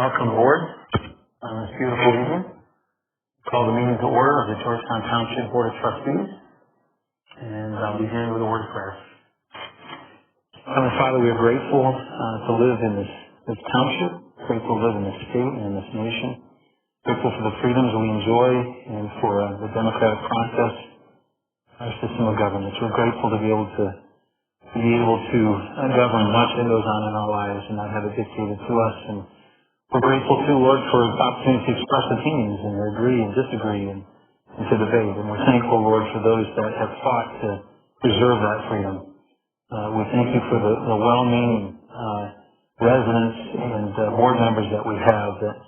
Welcome aboard on this beautiful evening. Call the meeting to order of the Georgetown Township Board of Trustees, and I'll be beginning with a word of prayer. Heavenly Father, we are grateful to live in this township, grateful to live in this state and in this nation, grateful for the freedoms we enjoy and for the democratic process, our system of government. We're grateful to be able to govern much that goes on in our lives and not have it dictated to us. And we're grateful too, Lord, for the opportunity to express opinions and to agree and disagree and to debate. And we're thankful, Lord, for those that have fought to preserve that freedom. We thank you for the well-meaning residents and board members that we have that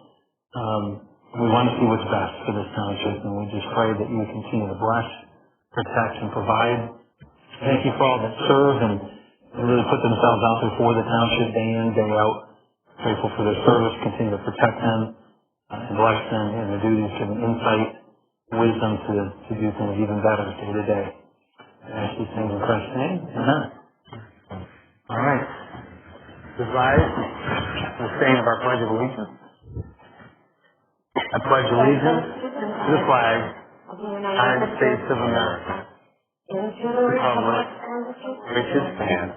we want to see what's best for this township, and we just pray that you would continue to bless, protect, and provide. Thank you for all that serve and really put themselves out there for the township day in, day out. Grateful for their service. Continue to protect them and bless them in their duties, give them insight, wisdom to do things even better day to day. I ask these things in Christ's name. Amen. All right. Please rise for the saying of our Pledge of Allegiance. I pledge allegiance to the flag of the United States of America and to the republic which it stands,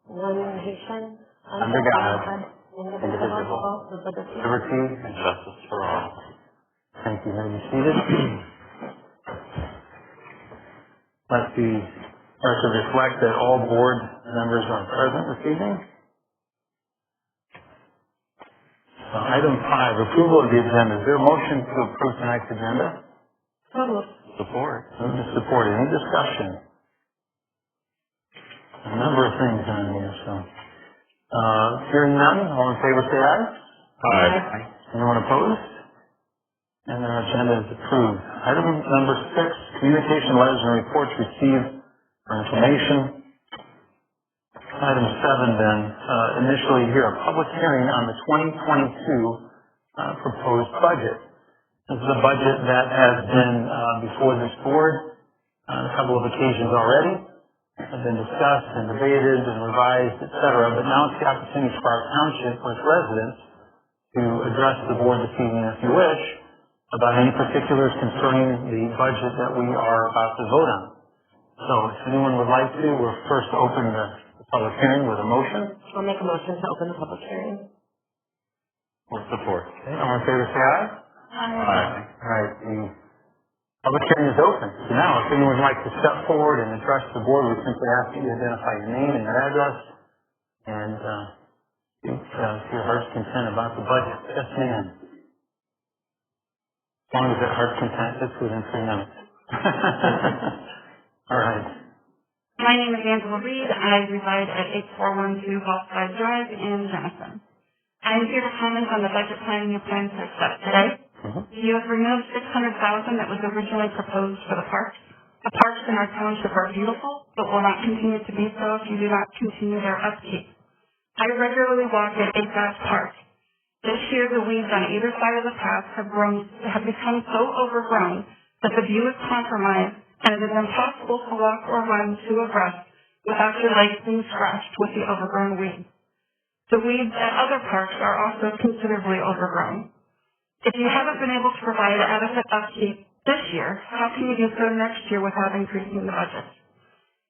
one nation, under God, indivisible, with liberty and justice for all. Thank you. May you be seated. Let the record reflect that all board members are present this evening. Item 5, approval of the agenda. Is there a motion to approve tonight's agenda? Support. Moved and supported. Any discussion? A number of things on here, so. Hearing none, all in favor say aye. Aye. Anyone opposed? And our agenda is approved. Item number 6, communication letters and reports received for information. Item 7 then, initially here, a public hearing on the 2022 proposed budget. This is a budget that has been before this board on a couple of occasions already, have been discussed and debated and revised, etc. But now it's the opportunity for our township, for its residents, to address the board this evening, if you wish, about any particulars concerning the budget that we are about to vote on. So if anyone would like to, we'll first open the public hearing with a motion. I'll make a motion to open the public hearing. Or support. Okay. All in favor say aye. Aye. All right. The public hearing is open. So now, if anyone would like to step forward and address the board, we simply ask you to identify your name and your address and if your heart's content about the budget. Yes, ma'am. As long as that heart's content fits within 3 minutes. All right. My name is Angela Reed. I reside at 8412 Hallside Drive in Jenison. I am here to comment on the budget planning you plan to accept today. You have removed $600,000 that was originally proposed for the parks. The parks in our township are beautiful, but will not continue to be so if you do not continue their upkeep. I regularly walk at ASAS Park. This year, the weeds on either side of the path have become so overgrown that the view is compromised, and it is impossible to walk or run two abreast without your legs being scratched with the overgrown weeds. The weeds at other parks are also considerably overgrown. If you haven't been able to provide adequate upkeep this year, how can you do so next year without increasing the budget?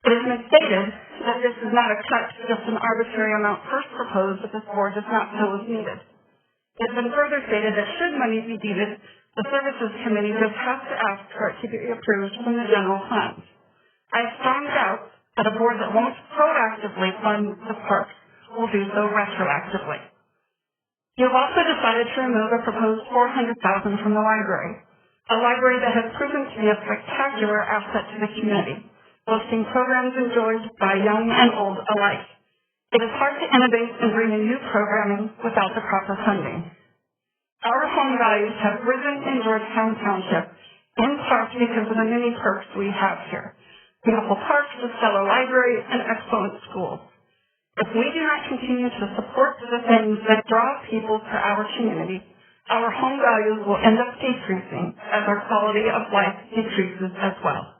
It has been stated that this is not a cut, just an arbitrary amount first proposed that this board does not feel is needed. It has been further stated that should money be needed, the Services Committee just has to ask for it to be approved from the general fund. I have strong doubts that a board that won't proactively fund the parks will do so retroactively. You have also decided to remove a proposed $400,000 from the library, a library that has proven to be a spectacular asset to the community, boasting programs enjoyed by young and old alike. It is hard to innovate and bring in new programming without the proper funding. Our home values have risen in Georgetown Township, in part because of the many perks we have here. Beautiful parks, a stellar library, and excellent schools. If we do not continue to support the things that draw people to our community, our home values will end up decreasing as our quality of life decreases as well.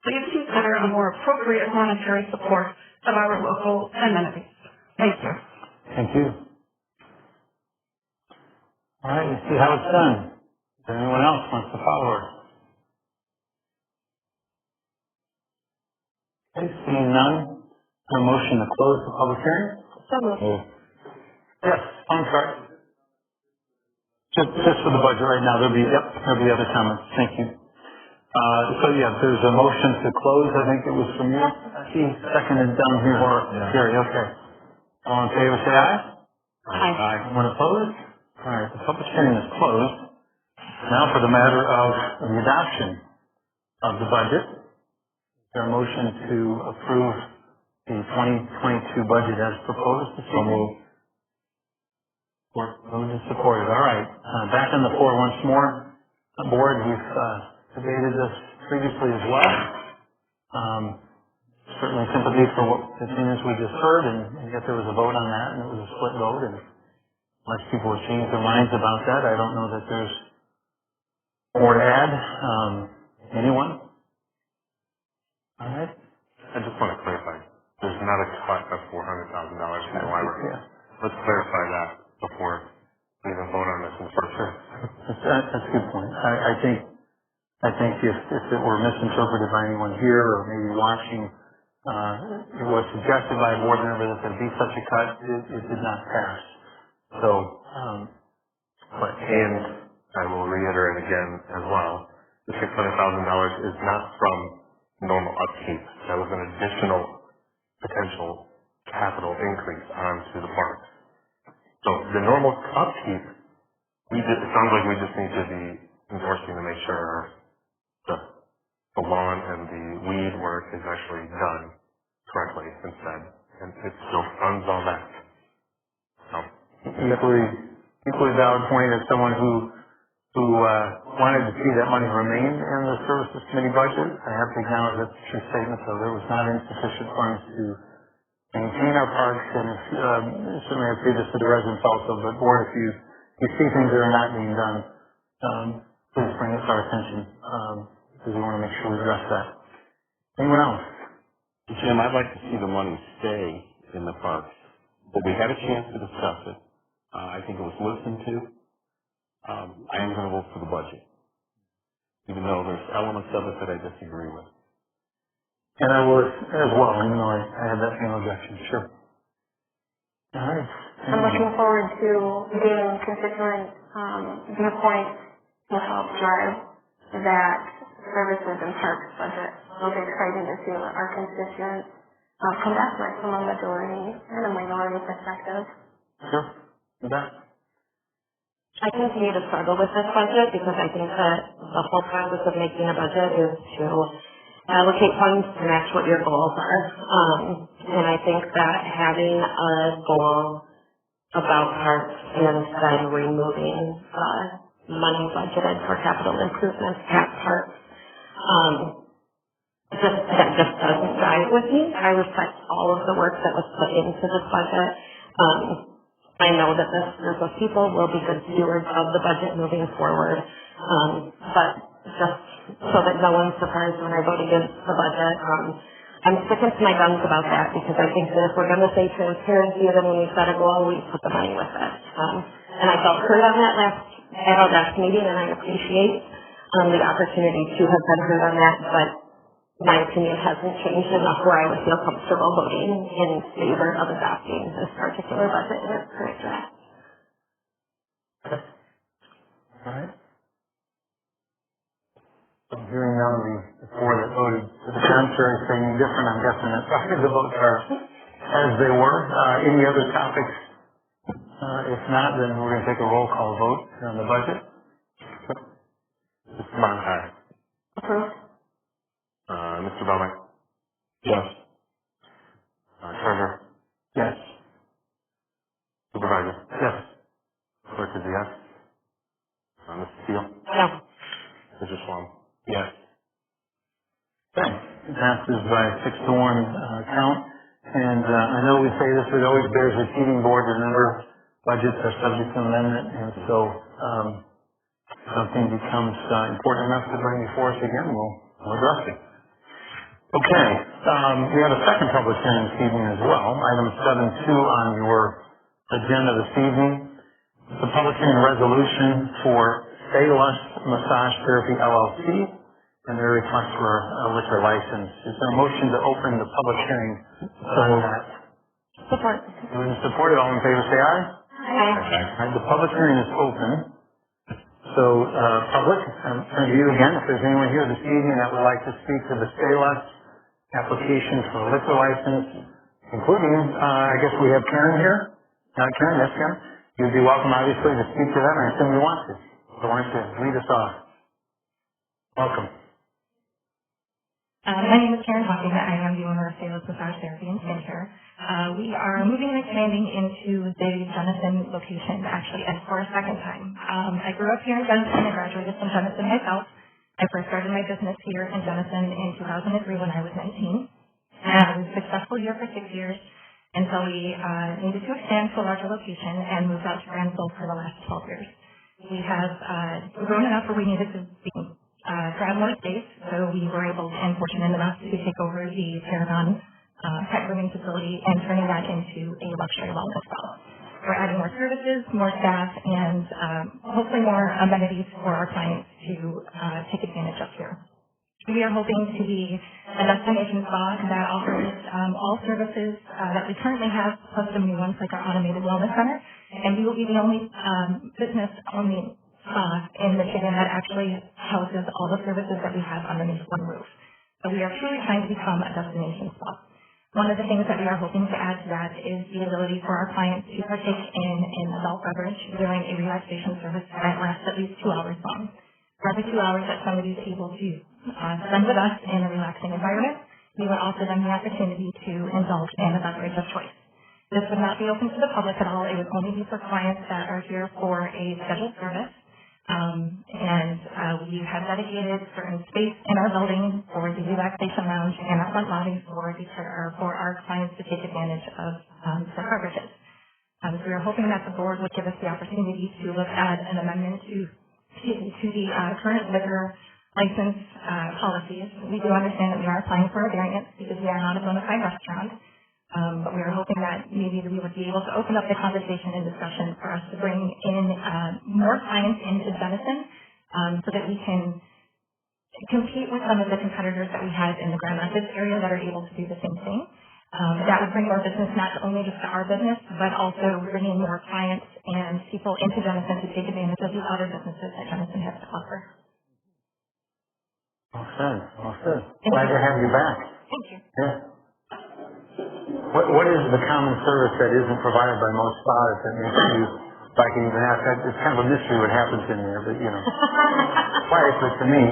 Please consider a more appropriate monetary support of our local amenities. Thank you. Thank you. All right, you see how it's done. Is there anyone else who wants to follow her? Okay, seeing none, a motion to close the public hearing? So moved. Yes, I'm sorry. Just for the budget right now, there'll be other comments. Thank you. There's a motion to close. I think it was from you. Seconded down here. Gary, okay. All in favor, say aye. Aye. Anyone opposed? All right, the public hearing is closed. Now for the matter of the adoption of the budget. Is there a motion to approve the 2022 budget as proposed this evening? Moved and supported. All right. Back on the floor once more. Board, we've debated this previously as well. Certainly sympathy for what the opinions we just heard, and yet there was a vote on that, and it was a split vote, and unless people have changed their minds about that, I don't know that there's more to add. Anyone? All right. I just want to clarify. There's not a cut of $400,000 from the library. Yeah. Let's clarify that before we even vote on this in the first place. That's a good point. I think if it were misinterpreted by anyone here or maybe watching, it was suggested by a board member that there'd be such a cut. It did not pass. So, And I will reiterate again as well, the $600,000 is not from normal upkeep. That was an additional potential capital increase onto the parks. So the normal upkeep, it sounds like we just need to be endorsing to make sure the lawn and the weed work is actually done correctly instead. And it still funds all that. So, equally valid point as someone who wanted to see that money remain in the services committee budget. I have to acknowledge that's a true statement, so there was not insufficient funds to maintain our parks, and certainly I say this to the residents also, but board, if you see things that are not being done, please bring it to our attention, because we want to make sure we address that. Anyone else? Jim, I'd like to see the money stay in the parks, but we had a chance to discuss it. I think it was listened to. I am going to vote for the budget, even though there's elements of it that I disagree with. And I would as well, even though I had that same objection, sure. All right. I'm looking forward to getting constituent viewpoints to help drive that services and parks budget. It'll be exciting to see what our constituents come back with from a majority and a minority perspective. Sure. You bet. I continue to struggle with this budget because I think that the whole process of making a budget is to allocate funds to match what your goals are. And I think that having a goal about parks and then removing money budgeted for capital improvements at parks, that just doesn't jive with me. I respect all of the work that was put into this budget. I know that this group of people will be good stewards of the budget moving forward, but just so that no one's surprised when I vote against the budget, I'm sticking to my guns about that because I think that if we're going to say transparency, then when we set a goal, we put the money with it. And I felt heard on that at our last meeting, and I appreciate the opportunity to have been heard on that, but my opinion hasn't changed enough where I would feel comfortable voting in favor of adopting this particular budget in its current draft. All right. I'm hearing none of the four that voted to the contrary saying different. I'm guessing that probably the votes are as they were. Any other topics? If not, then we're going to take a roll call vote on the budget. Mr. Martin, aye. Approved. Mr. Belmont? Yes. Treasurer? Yes. Supervisor? Yes. Clerk is a yes. Mr. Steele? No. Mr. Schwab? Yes. Okay. It passes by 6-1 count. And I know we say this, but it always bears repeating, board. Remember, budgets are subject to amendment, and so something becomes important enough to bring before us again, we'll address it. Okay. We have a second public hearing this evening as well. Item 7.2 on your agenda this evening. the public hearing resolution for Stay Lust Massage Therapy LLC and their request for a liquor license. Is there a motion to open the public hearing on that? Support. Moving and supported, all in favor say aye. Aye. The public hearing is open. So, public, I'm turning to you again. If there's anyone here this evening that would like to speak to the Stay Lust application for a liquor license, including, I guess we have Karen here. Karen, yes, Karen. You'd be welcome, obviously, to speak to them, and I assume you want to. So why don't you lead us off? Welcome. My name is Karen Hawking. I am the owner of Stay Lust Massage Therapy and Skincare. We are moving and expanding into the Jenison location, actually, and for a second time. I grew up here in Jenison. I graduated from Jenison myself. I first started my business here in Jenison in 2003 when I was 19. And I was successful here for 6 years until we needed to expand to a larger location and moved out to Granville for the last 12 years. We have grown enough where we needed to grab more space, so we were able and fortunate enough to take over the Paragon pet grooming facility and turning that into a luxury wellness spa. We're adding more services, more staff, and hopefully more amenities for our clients to take advantage of here. We are hoping to be a destination spa that offers all services that we currently have, plus some new ones like our automated wellness center, and we will be the only business-only spa in Michigan that actually houses all the services that we have underneath one roof. So we are truly trying to become a destination spa. One of the things that we are hoping to add to that is the ability for our clients to partake in an adult beverage during a relaxation service that lasts at least 2 hours long. For every 2 hours that somebody is able to spend with us in a relaxing environment, we will offer them the opportunity to indulge in a beverage of choice. This would not be open to the public at all. It would only be for clients that are here for a scheduled service. We have dedicated certain space in our building for the relaxation lounge and our front lobby for our clients to take advantage of the beverages. So we are hoping that the board would give us the opportunity to look at an amendment to the current liquor license policies. We do understand that we are applying for a variance because we are not a bona fide restaurant. But we are hoping that maybe we would be able to open up the conversation and discussion for us to bring in more clients into Jenison so that we can compete with some of the competitors that we have in the Grand Rapids area that are able to do the same thing. That would bring more business not only just to our business, but also bringing more clients and people into Jenison to take advantage of the other businesses that Jenison has to offer. Well said. Well said. Glad to have you back. Thank you. Yeah. What is the common service that isn't provided by most spas that makes you, if I can even ask, it's kind of a mystery what happens in there, but you know, quiet, but to me,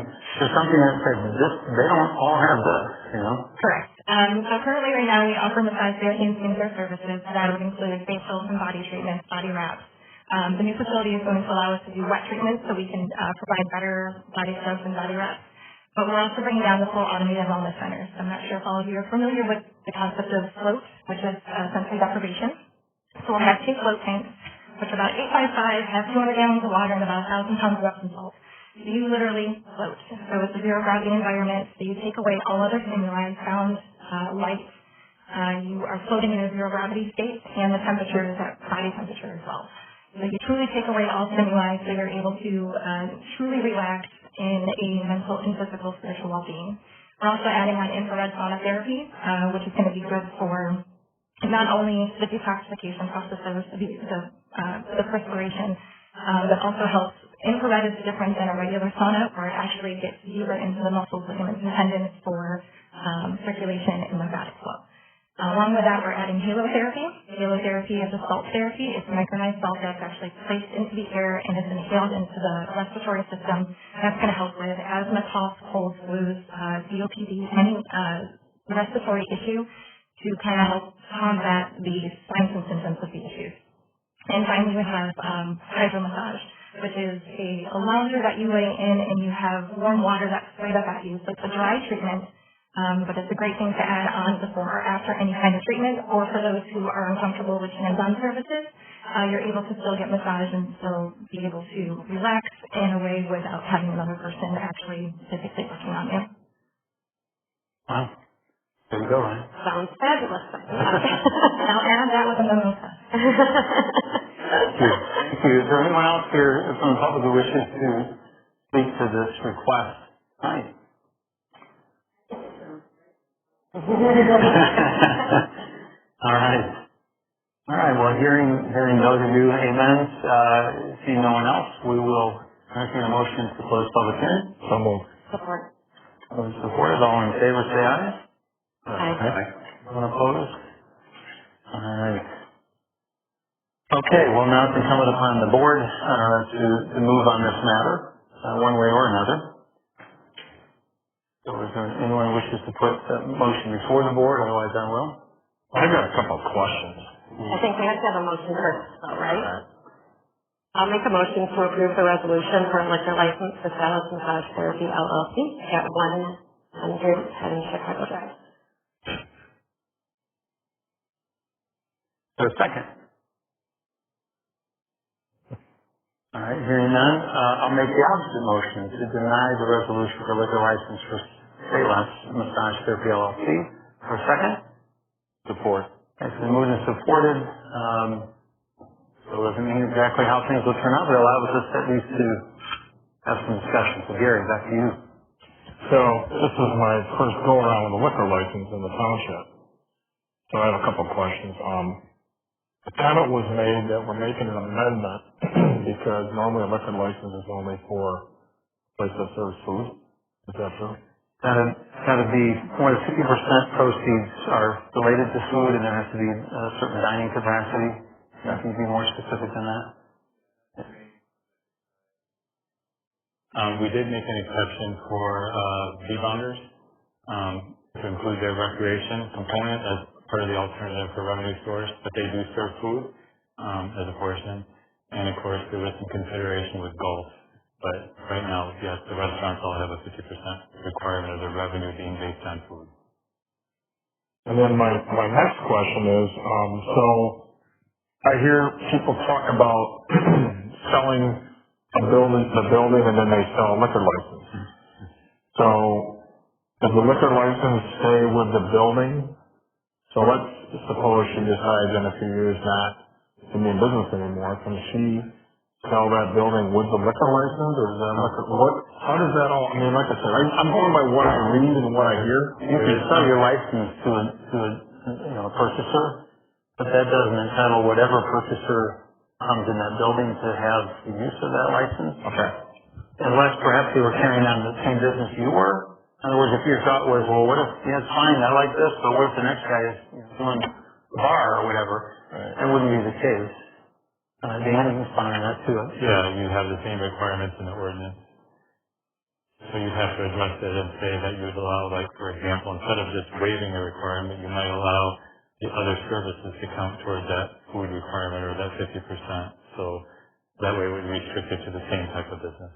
there's something that says this, they don't all have this, you know? Correct. So currently right now we offer massage therapy and skincare services that would include facials and body treatments, body wraps. The new facility is going to allow us to do wet treatments so we can provide better body scrubs and body wraps. But we're also bringing down the full automated wellness centers. I'm not sure if all of you are familiar with the concept of float, which is sensory deprivation. So we'll have 2 float tanks, which are about 8 by 5, have 200 gallons of water and about 1,000 pounds of Epsom salt. So you literally float. So it's a zero gravity environment. So you take away all other stimuli, sound, light. You are floating in a zero gravity state, and the temperature is at body temperature as well. So you truly take away all stimuli, so you're able to truly relax in a mental and physical spiritual well-being. We're also adding on infrared sauna therapy, which is going to be good for not only the detoxification processes, the perspiration, but also helps. Infrared is different than a regular sauna, where it actually gets deeper into the muscles, ligaments, and tendons for circulation and lymphatic flow. Along with that, we're adding halotherapy. Halotherapy is a salt therapy. It's micronized salt that's actually placed into the air and is inhaled into the respiratory system. That's going to help with asthma, cough, colds, flus, COPD, any respiratory issue to kind of help combat the signs and symptoms of the issues. And finally, we have hydro massage, which is a lounger that you lay in and you have warm water that's sprayed up at you. So it's a dry treatment. But it's a great thing to add on before or after any kind of treatment, or for those who are uncomfortable with hands-on services, you're able to still get massage and still be able to relax in a way without having another person actually physically working on you. Wow. There you go, Ryan. Sounds fabulous. I'll add that with a mimosa. Thank you. Thank you. you. Is there anyone else here from the public who wishes to speak to this request? Hi. All right. All right. Well, hearing those of you amens, seeing no one else, we will entertain a motion to close public hearing. So moved. Support. Those supported, all in favor, say aye. Aye. Anyone opposed? All right. Okay. Well, now it's incumbent upon the board to move on this matter one way or another. So is there anyone who wishes to put the motion before the board? Otherwise, I will. I've got a couple of questions. I think we have to have a motion first, though, right? I'll make a motion to approve the resolution for a liquor license for Salus Massage Therapy LLC at 110 Chicago Drive. So second. All right, hearing none, I'll make the opposite motion to deny the resolution for liquor license for Salus Massage Therapy LLC. For a second? Support. It's been moved and supported. So it doesn't mean exactly how things will turn out, but it allows us at least to have some discussion. So Gary, back to you. So this is my first go around with a liquor license in the township. So I have a couple of questions. The comment was made that we're making an amendment because normally a liquor license is only for places that serve food. Is that true? Gotta be more than 50% proceeds are related to food, and there has to be a certain dining capacity. Can you be more specific than that? We did make an exception for rebounders to include their recreation component as part of the alternative for revenue source, but they do serve food as a portion. And of course, there was some consideration with golf. But right now, yes, the restaurants all have a 50% requirement of their revenue being based on food. And then my next question is, so I hear people talk about selling the building and then they sell a liquor license. So does the liquor license stay with the building? So let's suppose she decides in a few years not to be in business anymore. Can she sell that building with the liquor license, or is that how does that all, I mean, like I said, I'm going by what I read and what I hear. You can sell your license to a purchaser, but that doesn't entitle whatever purchaser comes in that building to have the use of that license. Okay. Unless perhaps they were carrying on the same business you were. In other words, if your thought was, well, what if, it's fine, I like this, but what if the next guy is doing the bar or whatever? Right. That wouldn't be the case. Dan, you can respond to that too. Yeah, you have the same requirements in the ordinance. So you'd have to address it and say that you would allow, like, for example, instead of just waiving a requirement, you might allow the other services to count towards that food requirement or that 50%. So that way it would restrict it to the same type of business.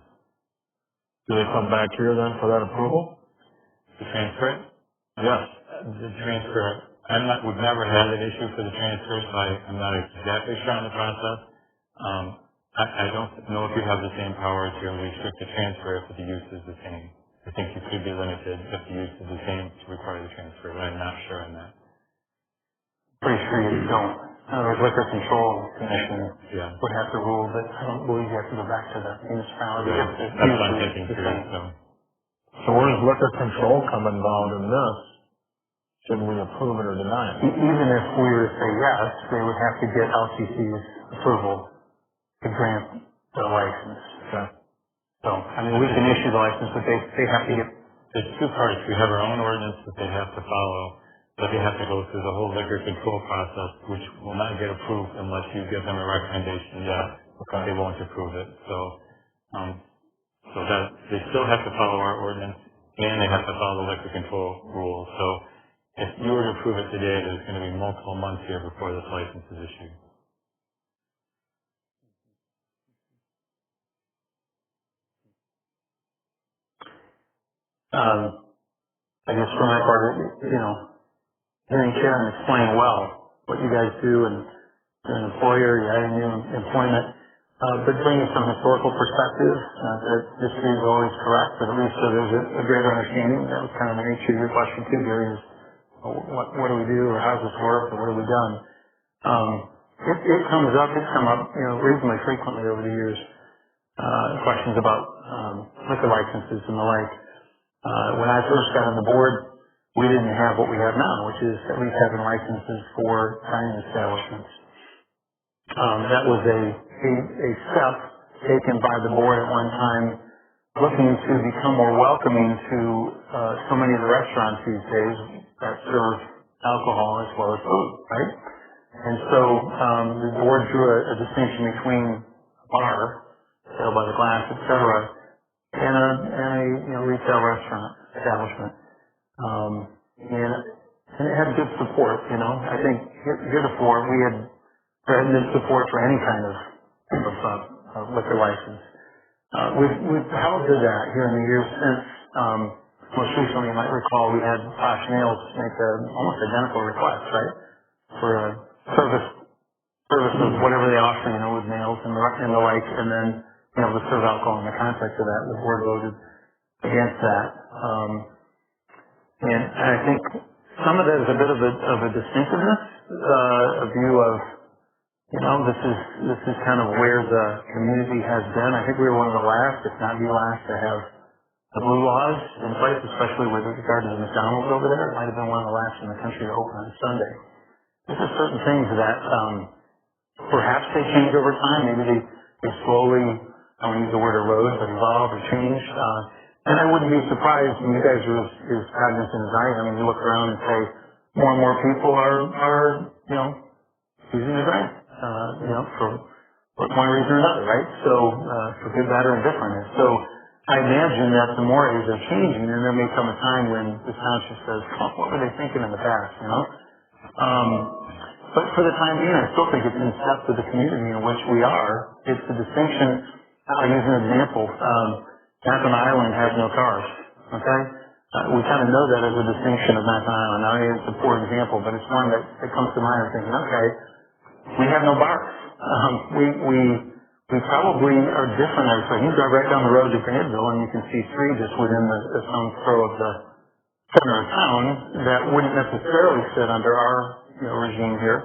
Do they come back here then for that approval? To transfer it? Yes. The transfer, we've never had an issue for the transfer, so I'm not exactly sure on the process. I don't know if you have the same power to restrict the transfer if the use is the same. I think you could be limited if the use is the same to require the transfer, but I'm not sure on that. Pretty sure you don't. In other words, Liquor Control Commission would have to rule, but I don't believe you have to go back to the municipality. That's what I'm thinking too. So where does liquor control come involved in this? Should we approve it or deny it? Even if we were to say yes, they would have to get LCC's approval to grant the license. Okay. So, I mean, we can issue the license, but they have to get... There's two parts. We have our own ordinance that they have to follow, but they have to go through the whole liquor control process, which will not get approved unless you give them a recommendation. They won't approve it. So that they still have to follow our ordinance, and they have to follow the liquor control rules. So if you were to approve it today, there's going to be multiple months here before this license is issued. I guess for my part, hearing Karen explain well what you guys do, and you're an employer, you're adding new employment, but bringing some historical perspective, that history is always correct, but at least so there's a greater understanding. That was kind of the nature of your question too, Gary, is what do we do, or how does this work, or what have we done? it comes up, it's come up, reasonably frequently over the years. Questions about liquor licenses and the like. When I first got on the board, we didn't have what we have now, which is at least having licenses for dining establishments. That was a step taken by the board at one time, looking to become more welcoming to so many of the restaurants these days that serve alcohol as well as food, right? And so the board drew a distinction between a bar, sale by the glass, et cetera, and a retail restaurant establishment. And it had good support, I think heretofore we had good support for any kind of liquor license. We've held to that here in the years since, most recently, you might recall, we had Posh Nails make an almost identical request, right? For a service of whatever they offer, with nails and the like, and then, to serve alcohol in the context of that. The board voted against that. And I think some of that is a bit of a distinctiveness, a view of, this is kind of where the community has been. I think we were one of the last, if not the last, to have the blue laws in place, especially with regard to the McDonald's over there. It might have been one of the last in the country to open on Sunday. There's just certain things that perhaps they change over time. Maybe they slowly, I don't use the word erode, but evolve or change. And I wouldn't be surprised when you guys are as cognizant as I am, and you look around and say more and more people are using the drink. For one reason or another, right? So, for good, bad, or indifferent. And so, I imagine that the mores are changing, and there may come a time when the township says, what were they thinking in the past, But for the time being, I still think it's in step with the community in which we are. It's the distinction. I'll use an example. Mackinac Island has no cars, okay? We kind of know that as a distinction of Mackinac Island. Now, it's a poor example, but it's one that comes to mind. I'm thinking, okay, we have no bars. We probably are different. So you drive right down the road to Granville and you can see three just within the stone's throw of the center of town that wouldn't necessarily fit under our regime here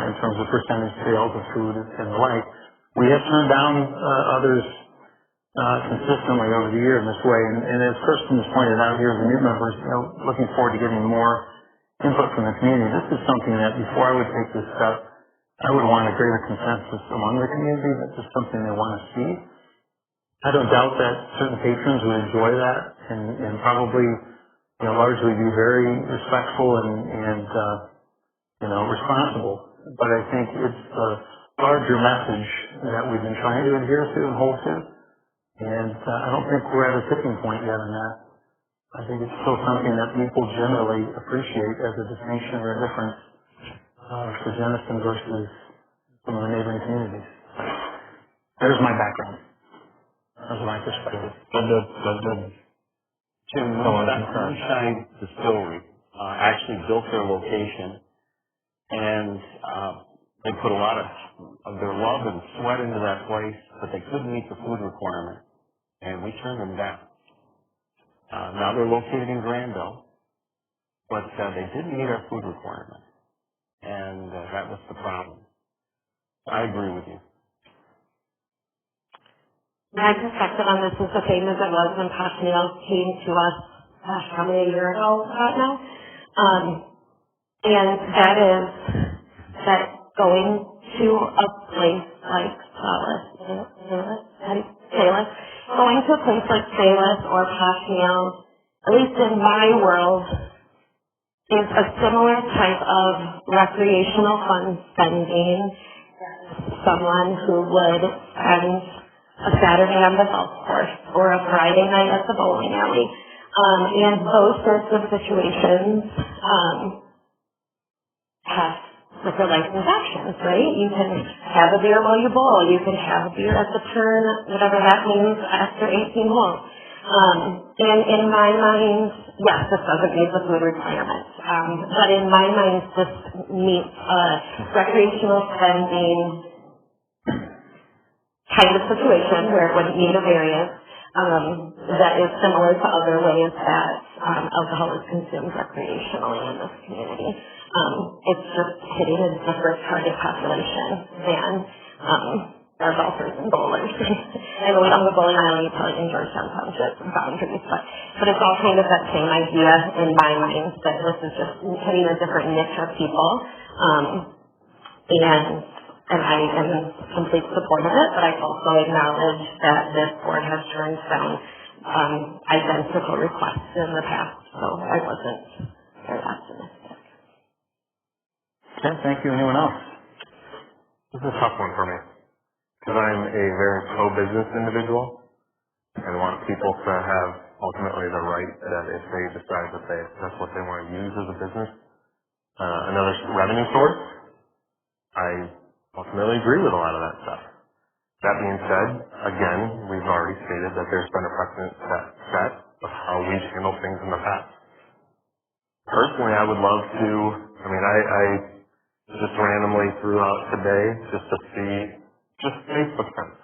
in terms of percentage sales of food and the like. We have turned down others consistently over the year in this way. And as Kirsten has pointed out here, the new members, looking forward to getting more input from the community. This is something that before I would take this step, I would want a greater consensus among the community that this is something they want to see. I don't doubt that certain patrons would enjoy that and probably, largely be very respectful and responsible. But I think it's a larger message that we've been trying to adhere to and hold to. And I don't think we're at a tipping point yet on that. I think it's still something that people generally appreciate as a distinction or a difference for Jenison versus some of the neighboring communities. There's my background. That's my perspective. Jim, Moonshine Distillery actually built their location, and they put a lot of their love and sweat into that place, but they couldn't meet the food requirement, and we turned them down. Now they're located in Granville, but they didn't meet our food requirement, and that was the problem. I agree with you. My perspective on this is the same as it was when Posh Nails came to us, probably a year ago about now. And that is that going to a place like Salus, going to a place like Salus or Posh Nails, at least in my world, is a similar type of recreational fund spending as someone who would spend a Saturday on the golf course or a Friday night at the bowling alley. And those sorts of situations have liquor license options, right? You can have a beer while you bowl. You can have a beer at the turn, whatever that means, after 18 holes. And in my mind, yes, this doesn't meet the food requirements. But in my mind, this meets recreational spending kind of situation where it wouldn't need a variance that is similar to other ways that alcohol is consumed recreationally in this community. It's just hitting a different target population than our golfers and bowlers. I know we don't have a bowling alley in Georgetown Township boundaries, but it's all kind of that same idea in my mind that this is just hitting a different niche of people. And I am in complete support of it, but I also acknowledge that this board has turned down identical requests in the past, so I wasn't very optimistic. Okay, thank you. Anyone else? This is a tough one for me, because I'm a very pro-business individual and want people to have ultimately the right that if they decide that that's what they want to use as a business, another revenue source, I ultimately agree with a lot of that stuff. That being said, again, we've already stated that there's been a precedent set of how we've handled things in the past. Personally, I would love to, I just randomly threw out today just to see, just Facebook friends,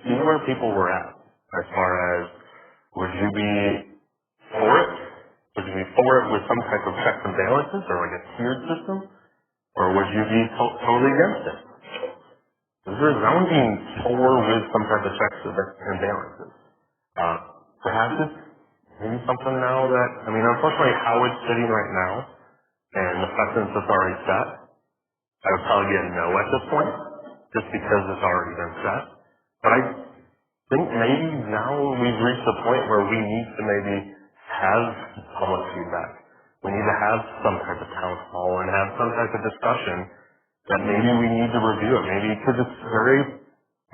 see where people were at as far as, would you be for it? Would you be for it with some type of checks and balances or like a tiered system? Or would you be totally against it? Is there resounding for with some type of checks and balances? Perhaps it's maybe something now that, unfortunately how it's sitting right now and the precedence that's already set, I would probably get a no at this point, just because it's already been set. But I think maybe now we've reached a point where we need to maybe have public feedback. We need to have some type of town hall and have some type of discussion that maybe we need to review it. Maybe because it's very,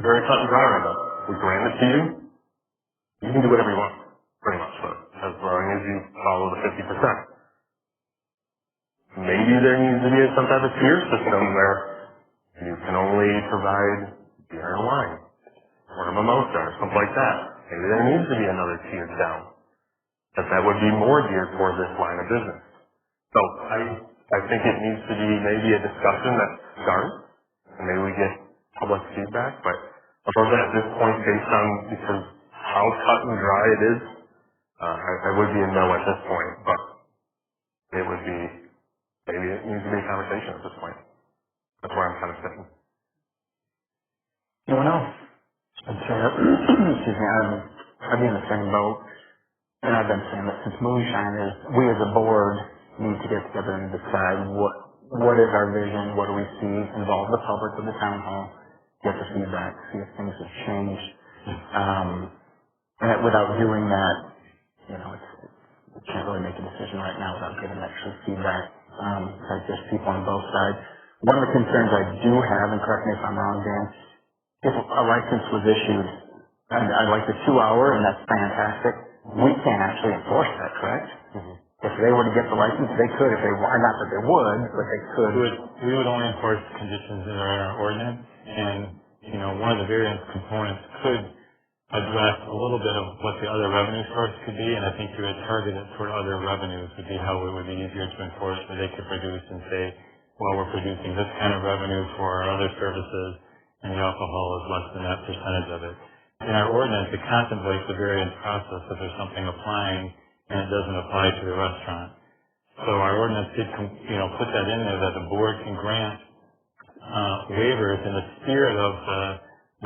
very cut and dry right now. We grant it to you. You can do whatever you want, pretty much, but as long as you follow the 50%. Maybe there needs to be some type of tier system where you can only provide beer and wine or a mimosa or something like that. Maybe there needs to be another tier down. That would be more geared toward this line of business. So I think it needs to be maybe a discussion that starts, and maybe we get public feedback, but unfortunately at this point, based on because how cut and dry it is, I would be a no at this point, but it would be, maybe it needs to be a conversation at this point. That's where I'm kind of sitting. Anyone else? Excuse me, I'd be in the same boat. And I've been saying that since Moonshine is, we as a board need to get together and decide what is our vision, what do we see, involve the public with the town hall, get the feedback, see if things have changed. And without doing that, we can't really make a decision right now without getting actual feedback. There's people on both sides. One of the concerns I do have, and correct me if I'm wrong, Dan, if a license was issued, and I like the 2 hour, and that's fantastic, we can't actually enforce that, correct? Mm-hmm. If they were to get the license, they could if they want. Not that they would, but they could. We would only enforce conditions that are in our ordinance, and one of the variance components could address a little bit of what the other revenue source could be, and I think you would target it toward other revenues would be how it would be easier to enforce, where they could produce and say, well, we're producing this kind of revenue for our other services, and the alcohol is less than that percentage of it. In our ordinance, it contemplates the variance process if there's something applying and it doesn't apply to the restaurant. So our ordinance did, put that in there that the board can grant waivers in the spirit of the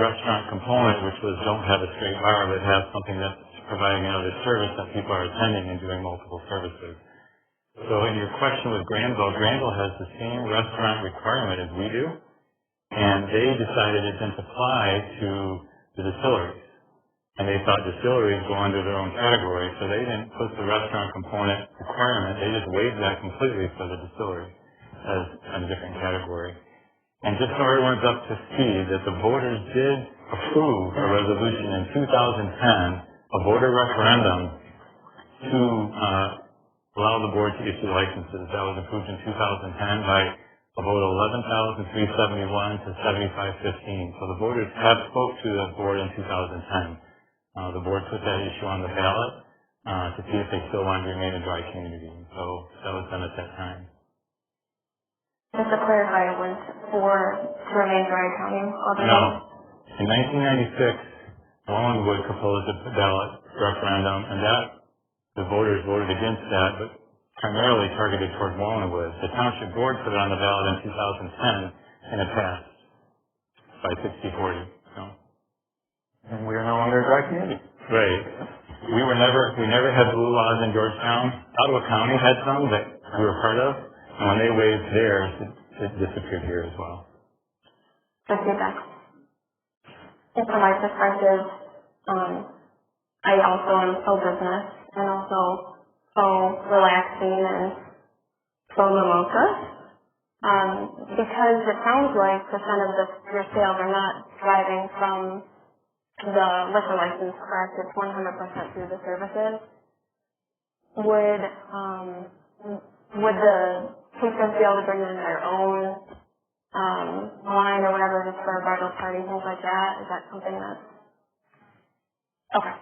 restaurant component, which was don't have a straight bar, but have something that's providing another service that people are attending and doing multiple services. So in your question with Granville has the same restaurant requirement as we do, and they decided it didn't apply to the distilleries. And they thought distilleries go under their own category, so they didn't put the restaurant component requirement. They just waived that completely for the distillery as a different category. And just so everyone's up to speed, that the voters did approve a resolution in 2010, a voter referendum, to allow the board to issue licenses. That was approved in 2010 by a vote of 11,371 to 7,515. So the voters have spoke to the board in 2010. The board put that issue on the ballot to see if they still wanted to remain a dry community. So that was done at that time. Just to clarify, it was to remain dry county? No. In 1996, Longwood proposed a ballot referendum, and the voters voted against that, but primarily targeted toward Walnut. The township board put it on the ballot in 2010, and it passed by 60-40. So. And we are no longer a dry community. Right. We never had blue laws in Georgetown. Ottawa County had some that we were part of, and when they waived theirs, it disappeared here as well. Good feedback. And from my perspective, I also am pro-business and also pro-relaxing and pro-mimosa. Because it sounds like percent of your sales are not driving from the liquor license, correct? It's 100% through the services. Would the patrons be able to bring in their own wine or whatever just for a bridal party, things like that? Is that something that's okay?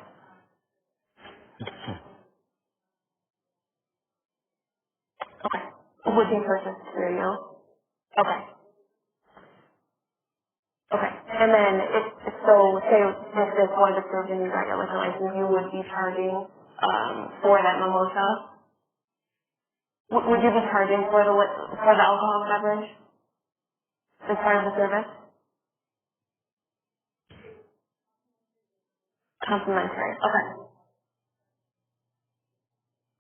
Okay. Would be purchased through you? Okay. Okay. And then say if this was approved and you got your liquor license, you would be charging for that mimosa? Would you be charging for the alcohol beverage as part of the service? Complimentary. Okay.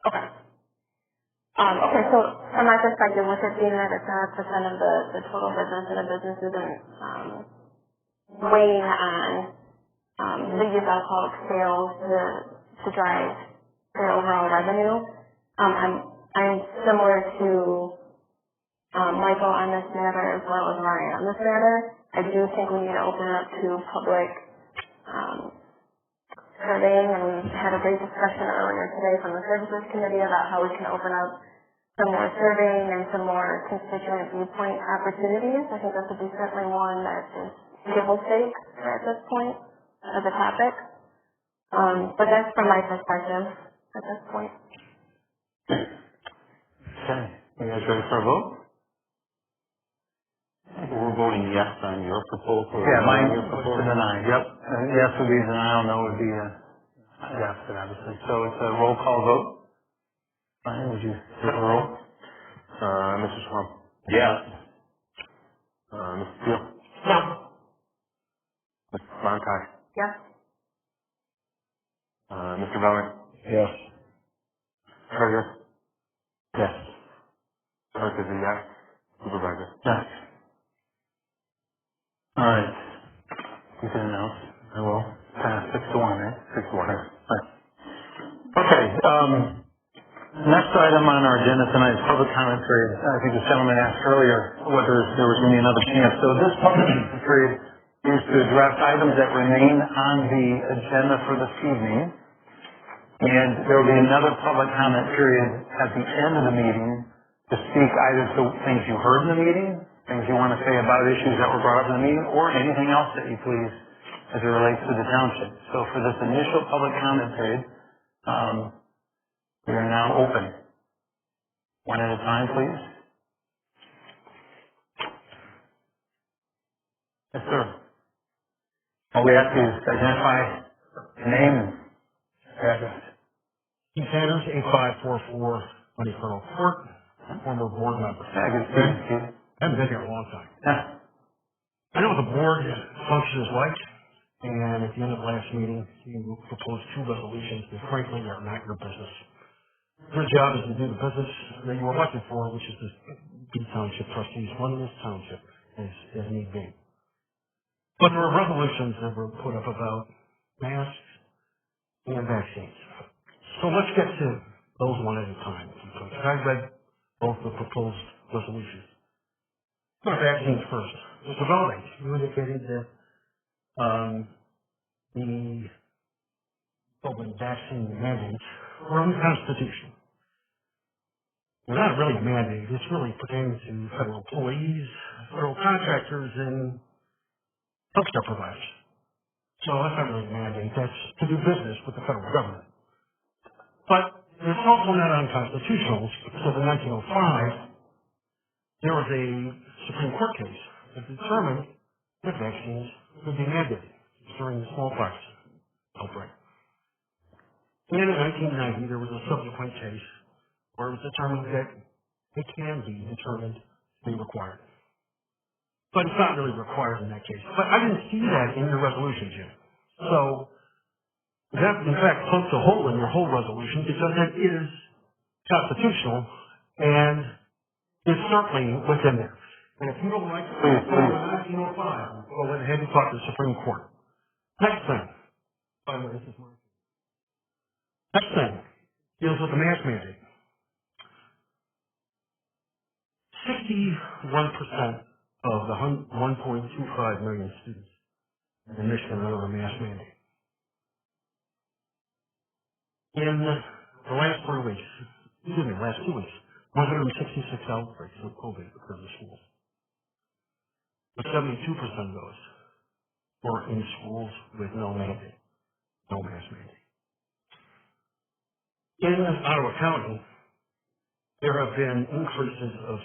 Okay. Okay, so from my perspective, with it being that it's not a percent of the total business and the business isn't weighing on the youth alcoholic sales to drive their overall revenue, I'm similar to Michael on this matter as well as Ryan on this matter. I do think we need to open it up to public surveying, and we had a great discussion earlier today from the services committee about how we can open up some more surveying and some more constituent viewpoint opportunities. I think this would be certainly one that is table stakes at this point as a topic. But that's from my perspective at this point. Okay. You guys ready for a vote? We're voting yes on your proposal. Yeah, mine was to deny. Yep. Yes would be denial, no would be yes, obviously. So it's a roll call vote. Ryan, would you take a roll? Mr. Schwab. Yes. Mr. Steele. No. Mr. Montai. Yes? Mr. Vellner. Yes. Treasurer. Yes. Clerk is a yes. Supervisor. Yes. All right. You can announce. I will. Pass 6-1, right? 6-1. Right. Okay. Next item on our agenda tonight is public comment period. I think the gentleman asked earlier whether there was going to be another chance. So this public comment period is to address items that remain on the agenda for this evening. And there will be another public comment period at the end of the meeting to speak either to things you heard in the meeting, things you want to say about issues that were brought up in the meeting, or anything else that you please as it relates to the township. So for this initial public comment period, we are now open. One at a time, please. Yes, sir. All we have to do is identify your name and address. Keith Sanders, 8544 Honeycurl Court, former board member. Yeah, good to see you. I haven't been here a long time. Yeah. I know what the board function is like, and at the end of last meeting, you proposed 2 resolutions that frankly are not your business. Your job is to do the business that you were elected for, which is to be township trustees, run this township as need be. But there were resolutions that were put up about masks and vaccines. So let's get to those one at a time. I read both the proposed resolutions. Go to vaccines first. Mr. Vellner, you indicated that the COVID vaccine mandates were unconstitutional. They're not really mandated. It's really pertaining to federal employees, federal contractors, and healthcare providers. So that's not really a mandate. That's to do business with the federal government. But it's also not unconstitutional because in 1905, there was a Supreme Court case that determined that vaccines would be mandated during the smallpox outbreak. And in 1990, there was a subsequent case where it was determined that it can be determined to be required. But it's not really required in that case. But I didn't see that in your resolution, Jim. So that, in fact, pokes a hole in your whole resolution because it is constitutional and is certainly within there. And if you don't like it, 1905, go ahead and talk to the Supreme Court. Next thing. By the way, this is mine. Next thing deals with the mask mandate. 61% of the 1.25 million students in Michigan are under a mask mandate. In the last 2 weeks, 166 outbreaks of COVID occurred in schools. But 72% of those were in schools with no mandate, no mask mandate. In Ottawa County, there have been increases of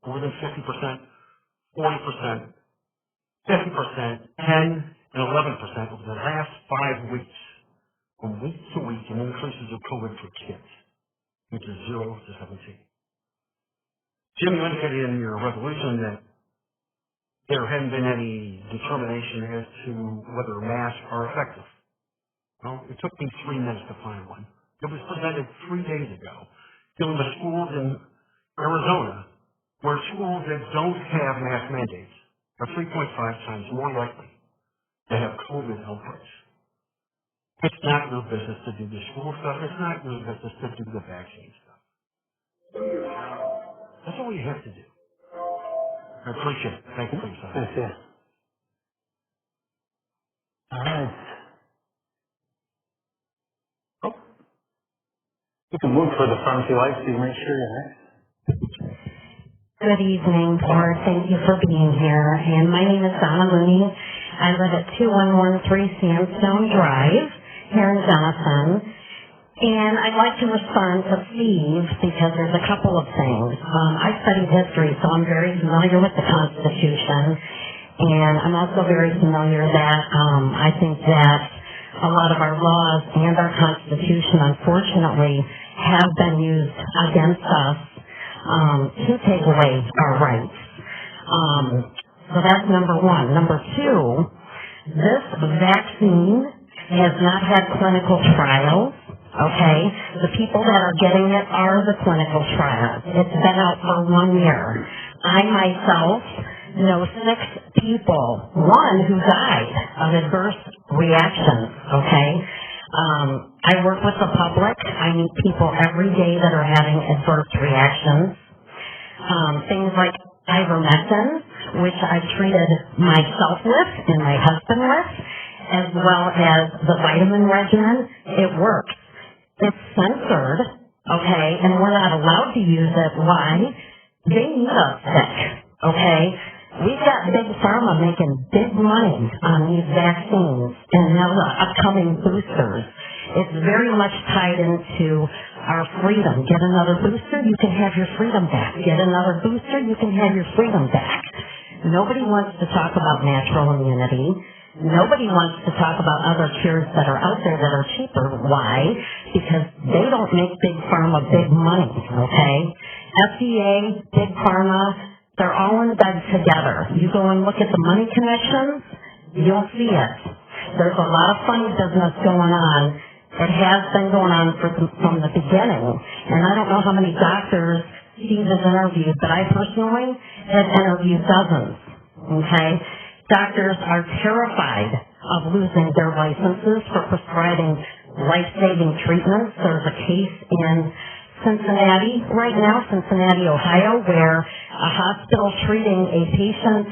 more than 50%, 40%, 50%, 10, and 11% over the last 5 weeks, from week to week, in increases of COVID for kids, ages 0 to 17. Jim, you indicated in your resolution that there hadn't been any determination as to whether masks are effective. Well, it took me 3 minutes to find one. It was presented 3 days ago, dealing with schools in Arizona, where schools that don't have mask mandates are 3.5 times more likely to have COVID outbreaks. It's not your business to do the school stuff. It's not your business to do the vaccine stuff. That's all you have to do. I appreciate it. Thank you for your time. Thank you. All right. Oh. You can move for the pharmacy lights. You make sure you're next. Good evening, Board. Thank you for being here. And my name is Donna Looney. I live at 2113 Sandstone Drive here in Jonathan. And I'd like to respond to Steve because there's a couple of things. I studied history, so I'm very familiar with the Constitution. And I'm also very familiar that I think that a lot of our laws and our Constitution, unfortunately, have been used against us to take away our rights. So that's number one. Number two, this vaccine has not had clinical trials, okay? The people that are getting it are the clinical trials. It's been out for 1 year. I myself know 6 people, one who died of adverse reactions, okay? I work with the public. I meet people every day that are having adverse reactions. Things like ivermectin, which I've treated myself with and my husband with, as well as the vitamin regimen. It works. It's censored, okay, and we're not allowed to use it. Why? They need us sick, okay? We've got Big Pharma making big money on these vaccines and now the upcoming boosters. It's very much tied into our freedom. Get another booster, you can have your freedom back. Get another booster, you can have your freedom back. Nobody wants to talk about natural immunity. Nobody wants to talk about other cures that are out there that are cheaper. Why? Because they don't make Big Pharma big money, okay? FDA, Big Pharma, they're all in bed together. You go and look at the money connections, you'll see it. There's a lot of funny business going on. It has been going on from the beginning. And I don't know how many doctors Steve has interviewed, but I personally have interviewed dozens, okay? Doctors are terrified of losing their licenses for prescribing life-saving treatments. There's a case in Cincinnati right now, Cincinnati, Ohio, where a hospital treating a patient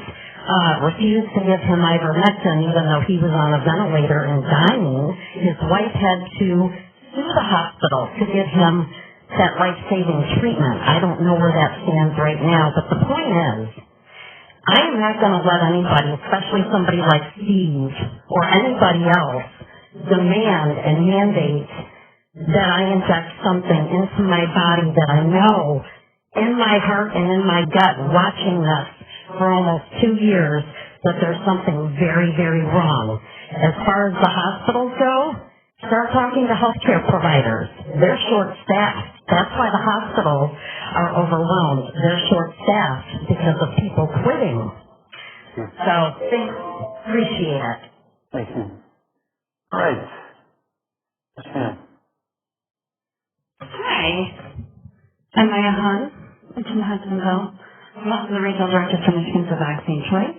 refused to give him ivermectin even though he was on a ventilator and dying. His wife had to sue the hospital to give him that life-saving treatment. I don't know where that stands right now, but the point is, I am not going to let anybody, especially somebody like Steve or anybody else, demand and mandate that I inject something into my body that I know in my heart and in my gut, watching this for almost 2 years, that there's something very, very wrong. As far as the hospitals go, Start talking to healthcare providers. They're short-staffed. That's why the hospitals are overwhelmed. They're short-staffed because of people quitting. So, thanks. Appreciate it. Thank you. All right. Yes, ma'am. Hi. I'm Maya Hahn, in Hudsonville. I'm also the regional director for Michigan for Vaccine Choice.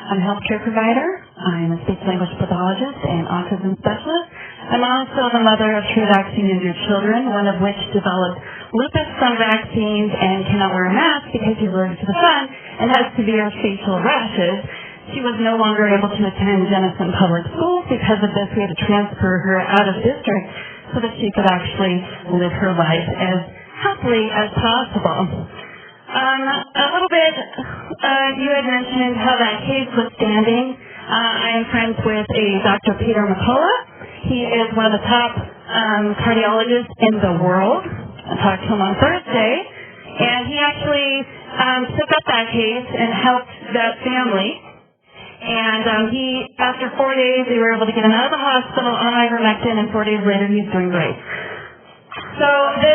I'm a healthcare provider. I'm a speech-language pathologist and autism specialist. I'm also the mother of 3 vaccine-injured children, one of which developed lupus from vaccines and cannot wear a mask because she's allergic to the sun and has severe facial rashes. She was no longer able to attend Jenison Public Schools. Because of this, we had to transfer her out of district so that she could actually live her life as happily as possible. A little bit, you had mentioned how that case was standing. I am friends with a Dr. Peter McCullough. He is one of the top cardiologists in the world. I talked to him on Thursday, and he actually took up that case and helped that family. And after 4 days, they were able to get him out of the hospital on ivermectin, and 4 days later, he's doing great. So the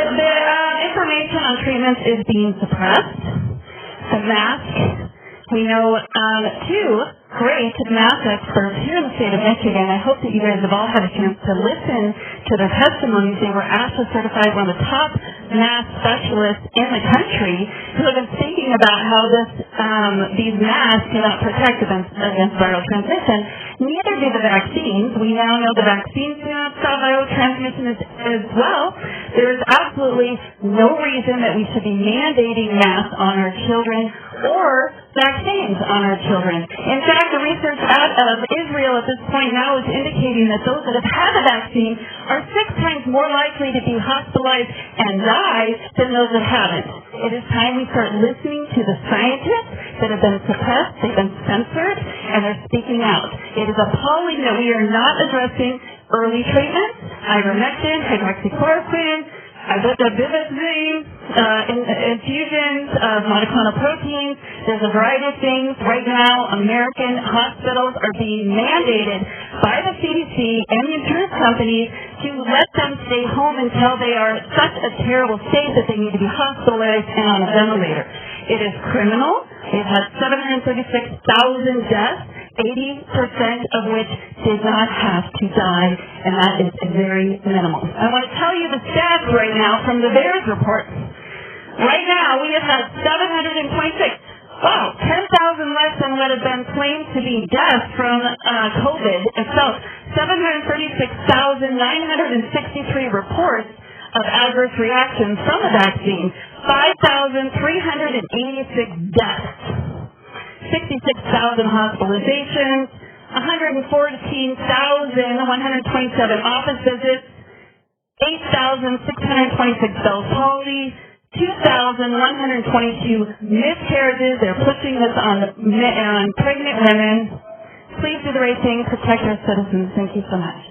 information on treatments is being suppressed. The mask, we know 2 great mask experts here in the state of Michigan. I hope that you guys have all had a chance to listen to their testimonies. They were ASHA certified, one of the top mask specialists in the country, who have been speaking about how these masks do not protect against viral transmission. Neither do the vaccines. We now know the vaccines do not stop viral transmission as well. There is absolutely no reason that we should be mandating masks on our children or vaccines on our children. In fact, the research out of Israel at this point now is indicating that those that have had the vaccine are 6 times more likely to be hospitalized and die than those that haven't. It is time we start listening to the scientists that have been suppressed, they've been censored, and they're speaking out. It is appalling that we are not addressing early treatments, ivermectin, hydroxychloroquine, bivazine, infusions of monoclonal proteins. There's a variety of things. Right now, American hospitals are being mandated by the CDC and the insurance companies to let them stay home until they are in such a terrible state that they need to be hospitalized and on a ventilator. It is criminal. It has 736,000 deaths, 80% of which did not have to die, and that is very minimal. I want to tell you the stats right now from the VAERS report. Right now, we have had 10,000 less than what have been claimed to be deaths from COVID itself. 736,963 reports of adverse reactions from the vaccine. 5,386 deaths. 66,000 hospitalizations, 114,127 office visits, 8,626 Bell's palsy, 2,122 miscarriages. They're pushing this on pregnant women. Please do the right thing. Protect our citizens. Thank you so much.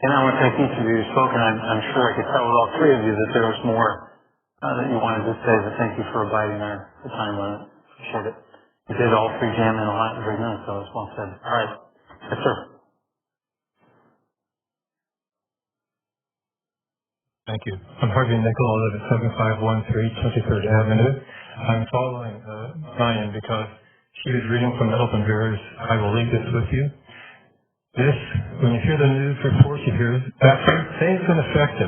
And I want to thank each of you who spoke, and I'm sure I could tell with all 3 of you that there was more that you wanted to say, but thank you for abiding the time limit. Appreciate it. You did all 3 jam in a lot in 3 minutes, so it's well said. All right. Yes, sir. Thank you. I'm Harvey Nickel. I live at 7513 23rd Avenue. I'm following Ryan because she was reading from the open VAERS. I will leave this with you. This, when you hear the news reports, you hear vaccine safe and effective,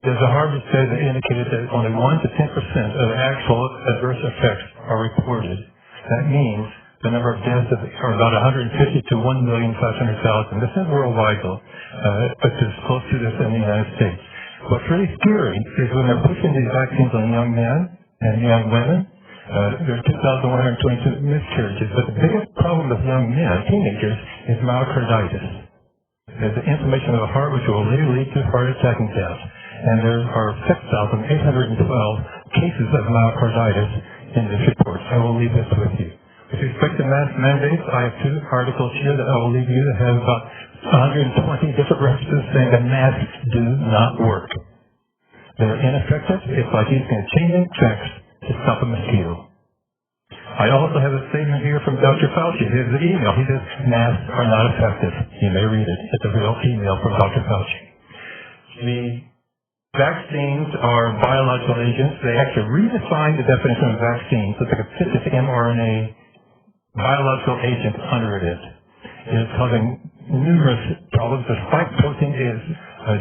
There's a Harvard study that indicated that only 1 to 10% of actual adverse effects are reported. That means the number of deaths are about 150 to 1,500,000. This is worldwide though, but it's close to this in the United States. What's really scary is when they're pushing these vaccines on young men and young women. There are 2,122 miscarriages, but the biggest problem with young men, teenagers, is myocarditis. There's the inflammation of the heart, which will lead to heart attack and death. And there are 6,812 cases of myocarditis in this report. I will leave this with you. With respect to mask mandates, I have 2 articles here that I will leave you that have about 120 different references saying that masks do not work. They're ineffective. It's like using a chain link fence to stop a mosquito. I also have a statement here from Dr. Fauci, his email. He says, masks are not effective. You may read it. It's a real email from Dr. Fauci. The vaccines are biological agents. They actually redefined the definition of vaccine so they could fit this mRNA biological agent under it. It is causing numerous problems. The spike protein is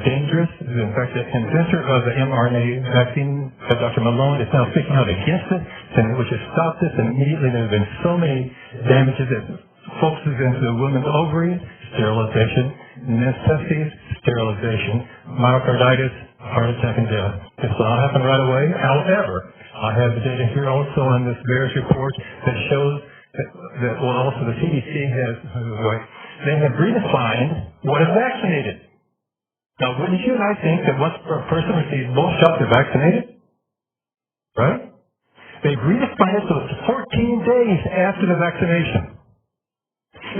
dangerous. In fact, the inventor of the mRNA vaccine, Dr. Malone, is now speaking out against it, saying that we should stop this immediately. There have been so many damages that focuses into the women's ovaries, sterilization, necessities, sterilization, myocarditis, heart attack, and death. This will not happen right away. However, I have the data here also on this VAERS report that shows that well, also the CDC has, they have redefined what is vaccinated. Now, wouldn't you and I think that once a person receives both shots, they're vaccinated? Right? They've redefined it so it's 14 days after the vaccination.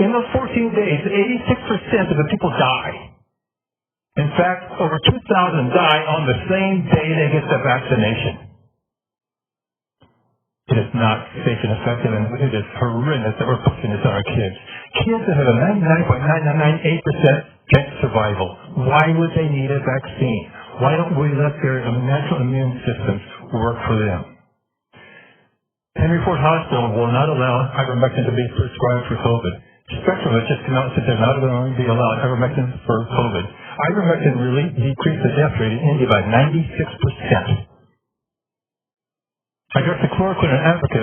In those 14 days, 86% of the people die. In fact, over 2,000 die on the same day they get the vaccination. It is not safe and effective, and it is horrendous that we're pushing this on our kids. Kids that have a 99.998% chance of survival. Why would they need a vaccine? Why don't we let their natural immune systems work for them? Henry Ford Hospital will not allow ivermectin to be prescribed for COVID. Spectrum has just come out and said they're not going to be allowed ivermectin for COVID. Ivermectin really decreased the death rate in India by 96%. Hydroxychloroquine in Africa,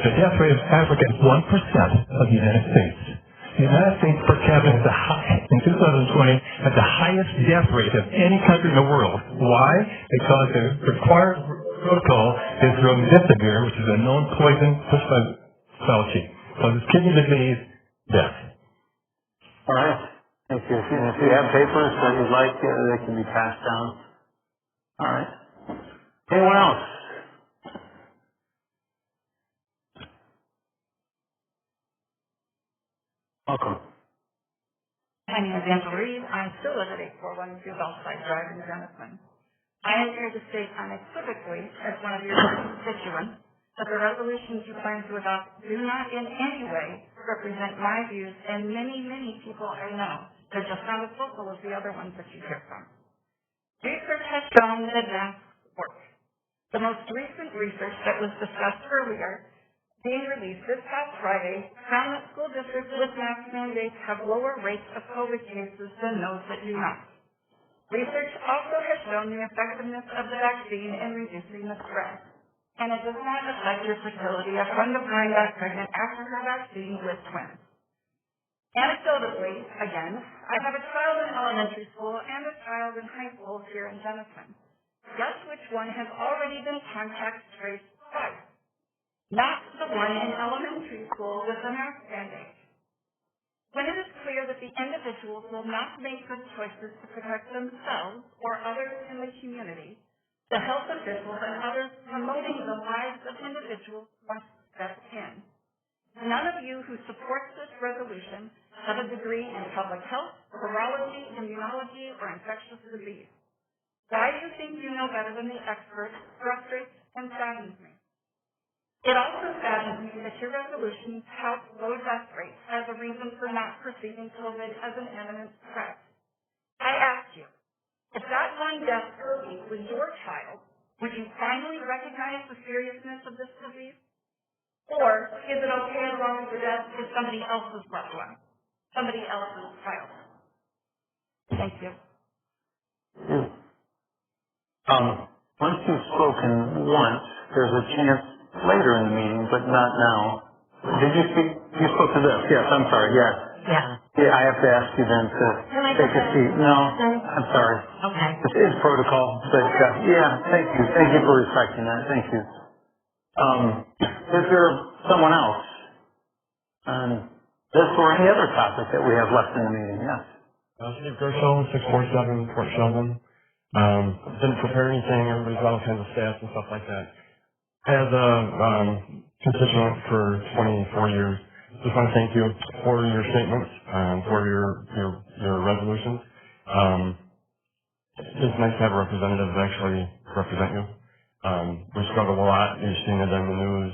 the death rate of Africa is 1% of the United States. The United States per capita in 2020 had the highest death rate of any country in the world. Why? Because the required protocol is remdesivir, which is a known poison pushed by Fauci. Causes kidney disease, death. All right. Thank you. If you have papers that you'd like, they can be passed down. All right. Anyone else? Welcome. My name is Angela Reed. I still live at 8412 Bellside Drive in Denison. I am here to state unequivocally, as one of your constituents, that the resolutions you plan to adopt do not in any way represent my views and many, many people I know. They're just not as vocal as the other ones that you hear from. Research has shown that masks work. The most recent research that was discussed earlier, being released this past Friday, found that school districts with mask mandates have lower rates of COVID cases than those that do not. Research also has shown the effectiveness of the vaccine in reducing the spread, and it does not affect your fertility. A friend of mine got pregnant after her vaccine with twins. Anecdotally, again, I have a child in elementary school and a child in high school here in Denison. Guess which one has already been contact traced twice? Not the one in elementary school with a mask mandate. When it is clear that the individuals will not make good choices to protect themselves or others in the community, the health officials and others promoting the lives of individuals must step in. None of you who support this resolution have a degree in public health, virology, immunology, or infectious disease. Why you think you know better than the experts frustrates and saddens me. It also saddens me that your resolutions tout low death rates as a reason for not perceiving COVID as an imminent threat. I ask you, if that one death per week was your child, would you finally recognize the seriousness of this disease? Or is it okay as long as the death is somebody else's loved one, somebody else's child? Thank you. Once you've spoken once, there's a chance later in the meeting, but not now. Did you speak? You spoke to this? Yes, I'm sorry, yes. Yeah. Yeah, I have to ask you then to take a seat. No, I'm sorry. Okay. This is protocol, but yeah, thank you. Thank you for respecting that. Thank you. Is there someone else on this or any other topic that we have left in the meeting? Yes. Steve Gershon, 647 Fort Sheldon. Didn't prepare anything. Everybody's got all kinds of stats and stuff like that. As a constituent for 24 years, just want to thank you for your statements, for your resolutions. It's nice to have a representative that actually represent you. We struggle a lot. You've seen it in the news,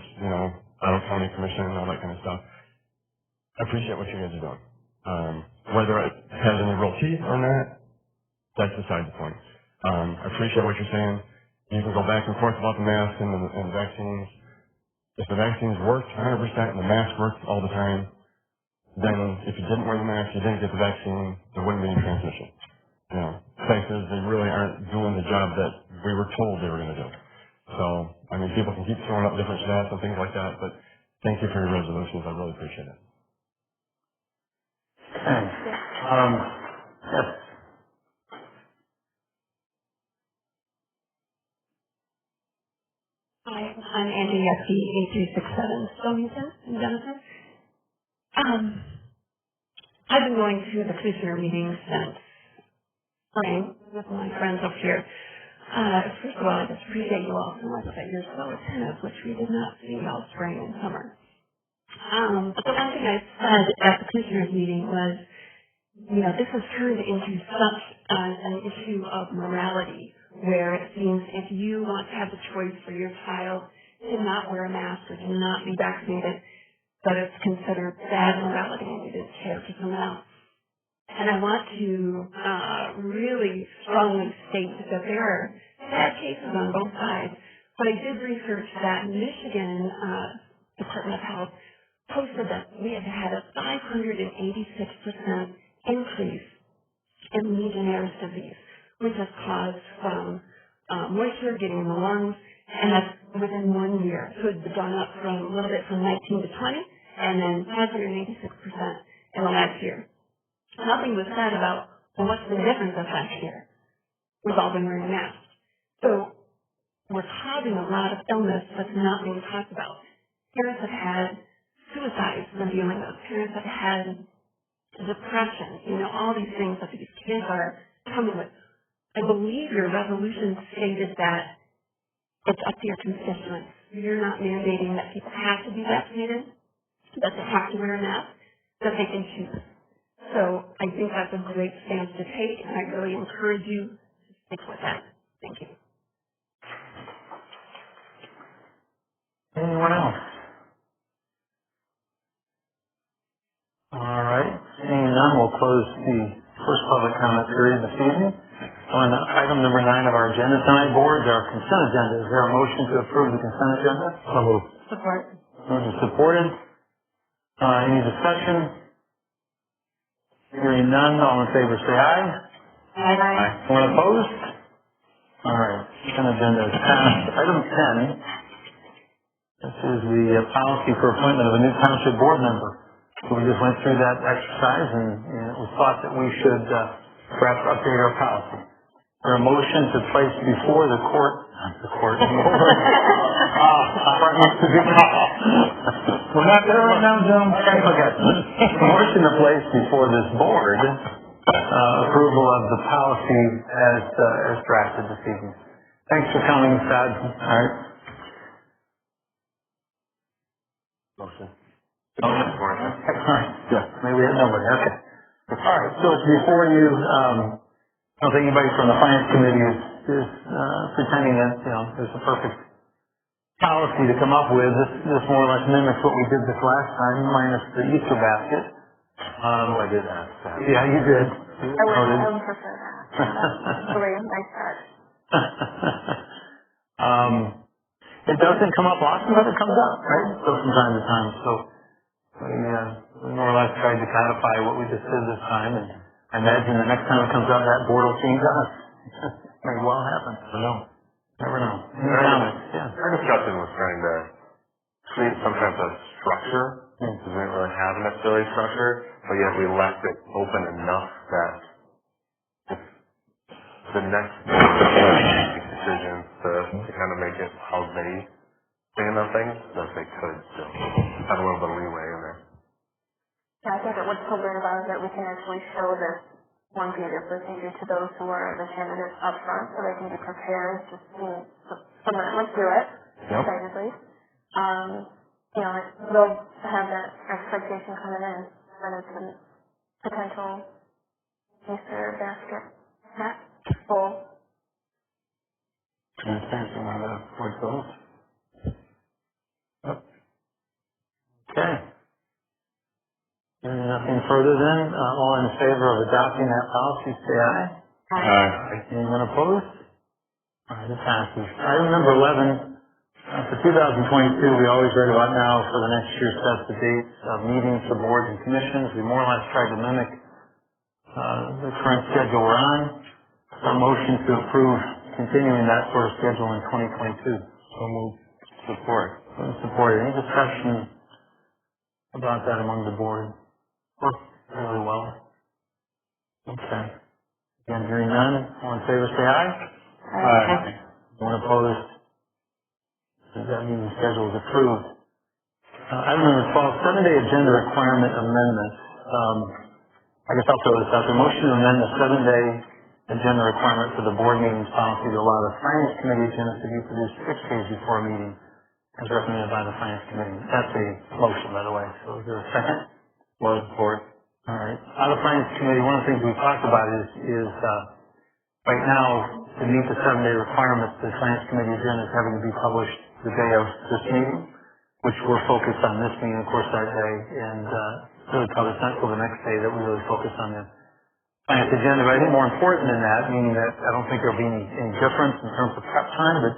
Otto County county commission and all that kind of stuff. I appreciate what you guys are doing. Whether it has any real teeth or not, that's beside the point. I appreciate what you're saying. You can go back and forth about the mask and the vaccines. If the vaccines worked 100% and the mask worked all the time, then if you didn't wear the mask, you didn't get the vaccine, there wouldn't be any transmission. You know, the fact is they really aren't doing the job that we were told they were going to do. So, I mean, people can keep throwing up different stats and things like that, but thank you for your resolutions. I really appreciate it. Okay. Yes. Hi, I'm Angie Yesky, 8367 Stonington in Denison. I've been going to the commissioner meetings since spring with my friends up here. First of all, I just appreciate you all so much that you're so attentive, which we did not see all spring and summer. But the one thing I said at the commissioners meeting was, you know, this has turned into such an issue of morality, where it seems if you want to have the choice for your child to not wear a mask or to not be vaccinated, that it's considered bad morality and you didn't care for someone else. And I want to really strongly state that there are bad cases on both sides. But I did research that Michigan Department of Health posted that we have had a 586% increase in Legionnaire's disease, which is caused from moisture getting in the lungs, and that's within 1 year. So it's gone up from a little bit from 19 to 20, and then 586% in the last year. Nothing was said about, well, what's the difference of last year? We've all been wearing masks. So we're causing a lot of illness that's not being talked about. Parents have had suicides they're dealing with. Parents have had depression, you know, all these things that these kids are coming with. I believe your resolution stated that it's up to your constituents. You're not mandating that people have to be vaccinated, that they have to wear a mask, that they can choose. So I think that's a great stance to take, and I really encourage you to stick with that. Thank you. Anyone else? All right. Seeing none, we'll close the first public comment period this evening. On item number 9 of our agenda tonight, boards, our consent agenda. Is there a motion to approve the consent agenda? So moved. Support. Moved and supported. Any discussion? Hearing none, all in favor say aye. Aye. Anyone opposed? All right. Consent agenda is passed. Item 10. This is the policy for appointment of a new township board member. So we just went through that exercise, and it was thought that we should perhaps update our policy. For a motion to place before the court, we're not there right now, Joan. Okay. A motion to place before this board approval of the policy as drafted this evening. Thanks for coming, Sad. All right. Motion. All right. Yeah. Maybe we had nobody. Okay. All right. So it's before you. I don't think anybody from the finance committee is pretending that there's a perfect policy to come up with. This more or less mimics what we did this last time, minus the Easter basket. I did ask that. Yeah, you did. I would prefer that. Really nice start. It doesn't come up often, but it comes up, right? So from time to time. So we more or less tried to codify what we just did this time, and I imagine the next time it comes up, that board will change us. May well happen. Never know. Yeah. Our discussion was trying to create some type of structure, because we didn't really have necessarily structure, but yet we left it open enough that if the next board makes decisions to kind of make it how they stand on things, that they could still have a little bit of leeway in there. Yeah, I think that what's so great about it is that we can actually show this one-page procedure to those who are the candidates up front, so they can be prepared to see someone that went through it, technically. They'll have that expectation coming in that it's a potential Easter basket hat full. Transparency on the board goals. Yep. further then, all in favor of adopting that policy, say aye. Aye. Anyone opposed? All right, it passes. Item number 11, for 2022, we always right about now for the next year sets the dates of meetings for boards and commissions. We more or less tried to mimic the current schedule we're on. A motion to approve continuing that sort of schedule in 2022. So moved. Support. Support. Any discussion about that among the board? Worked really well. Okay. Again, hearing none, all in favor say aye. Aye. Anyone opposed? That means the schedule is approved. Item number 12, 7-day agenda requirement amendment. I guess I'll throw this out there. Motion to amend the 7-day agenda requirement for the board meetings policy to allow the finance committee agendas to be produced 6 days before a meeting, as recommended by the finance committee. That's a motion, by the way. So is there a second? Support. All right. On the finance committee, one of the things we've talked about is right now, to meet the 7-day requirements, the finance committee agenda is having to be published the day of this meeting, which we're focused on this meeting, of course, that day, and really probably it's not until the next day that we really focus on the finance agenda. But I think more important than that, meaning that I don't think there'll be any difference in terms of prep time, but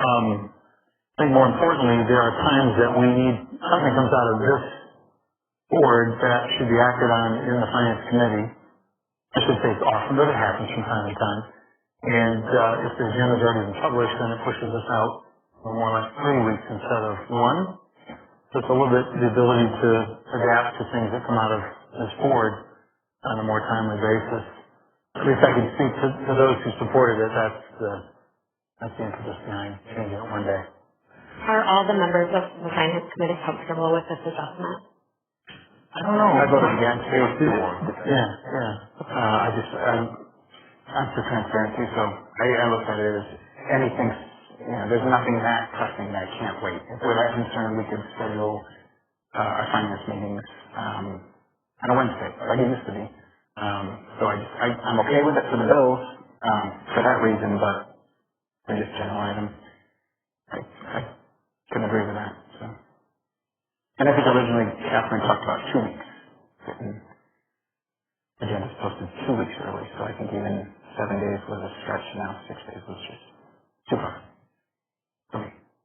I think more importantly, there are times that we need, something comes out of this board that should be acted on in the finance committee. I should say it's often, but it happens from time to time. And if the agenda's already been published, then it pushes us out for more like 3 weeks instead of 1. So it's a little bit the ability to adapt to things that come out of this board on a more timely basis. At least I can speak to those who supported it. That's the impetus behind changing it one day. Are all the members of the finance committee comfortable with this adjustment? I don't know. I voted against it. Yeah. I'm for transparency, so I looked at it as anything, there's nothing that pressing that can't wait. If we're that concerned, we could schedule our finance meetings on a Wednesday, like it used to be. So I'm okay with it for the bills, for that reason, but for just general items, I couldn't agree with that. So, and I think originally Catherine talked about 2 weeks. Agenda's posted 2 weeks early, so I think even 7 days was a stretch. Now 6 days was just too far.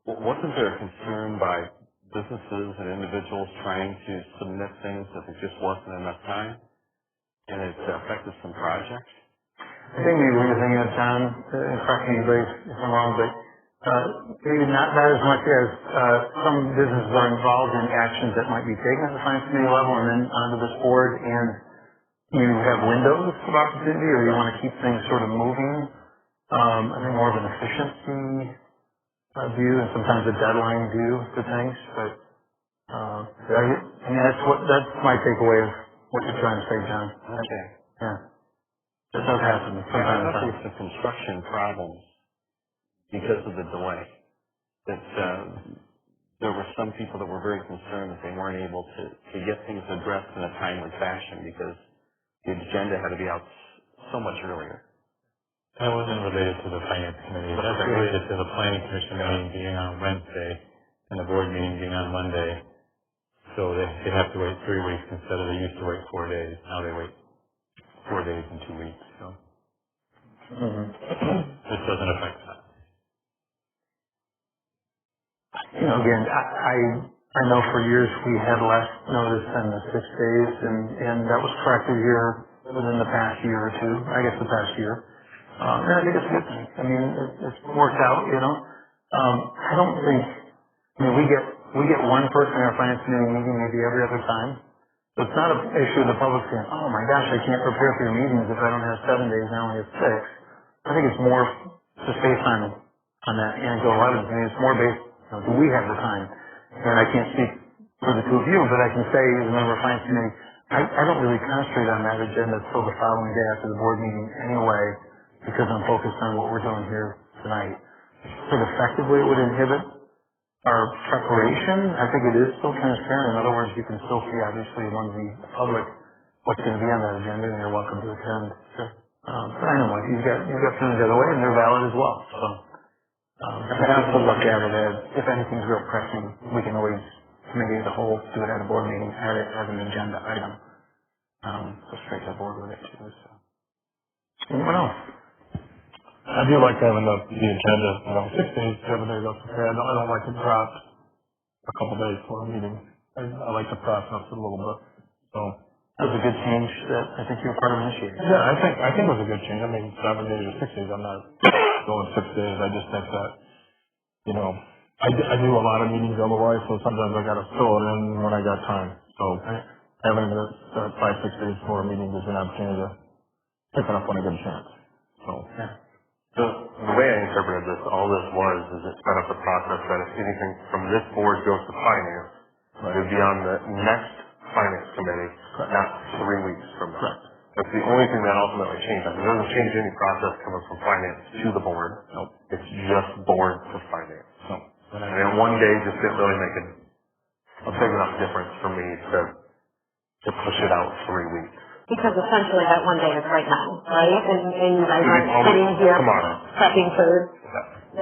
Wasn't there a concern by businesses and individuals trying to submit things that there just wasn't enough time, and it affected some projects? I think maybe we're thinking of John, correct me if I'm wrong, but maybe not as much as some businesses are involved in actions that might be taken at the finance committee level and then onto this board, and you have windows of opportunity, or you want to keep things sort of moving. I think more of an efficiency view and sometimes a deadline view to things. But that's my takeaway of what you're trying to say, John. Okay. Yeah. It does happen. I thought there were some construction problems because of the delay. That there were some people that were very concerned that they weren't able to get things addressed in a timely fashion because the agenda had to be out so much earlier. That wasn't related to the finance committee. That's related to the planning commission meeting being on Wednesday and the board meeting being on Monday. So they have to wait 3 weeks instead of they used to wait 4 days. Now they wait 4 days and 2 weeks. So this doesn't affect that. Again, I know for years we had less notice than the 6 days, and that was corrected here within the past year or two. I guess the past year. And I think it's a good thing. I mean, it's worked out, I don't think, we get one person in our finance committee meeting maybe every other time. So it's not an issue of the public saying, oh my gosh, I can't prepare for your meetings if I don't have 7 days, I only have 6. I think it's more just based on that anecdotal evidence. I mean, it's more based, do we have the time? And I can't speak for the two of you, but I can say as a member of the finance committee, I don't really concentrate on that agenda until the following day after the board meeting anyway, because I'm focused on what we're doing here tonight. But effectively, it would inhibit our preparation. I think it is still transparent. In other words, you can still see, obviously, among the public what's going to be on that agenda, and you're welcome to attend. Sure. But I know you've got feelings the other way, and they're valid as well. So, I also look at it as, if anything's real pressing, we can always, committee as a whole, do it at a board meeting, add it as an agenda item. go straight to the board with it too, so. Anyone else? I do like having the agenda, 6 days, 7 days up prepared. I don't like to drop a couple days for a meeting. I like to process it a little bit, so. That was a good change that I think you were part of initiating. Yeah, I think it was a good change. I mean, 7 days or 6 days, I'm not going 6 days. I just think that, I do a lot of meetings otherwise, so sometimes I gotta fill it in when I got time. So having the 5-6 days for a meeting gives me an opportunity to pick it up when I get a chance. So, yeah. So the way I interpreted this, all this was, is it set up the process that if anything from this board goes to finance, it would be on the next finance committee, not 3 weeks from now. correct. That's the only thing that ultimately changes. It doesn't change any process coming from finance to the board. Nope. It's just board to finance. So, And then one day just didn't really make a big enough difference for me to push it out 3 weeks. Because essentially that one day is right now, right? And you guys aren't sitting here prepping for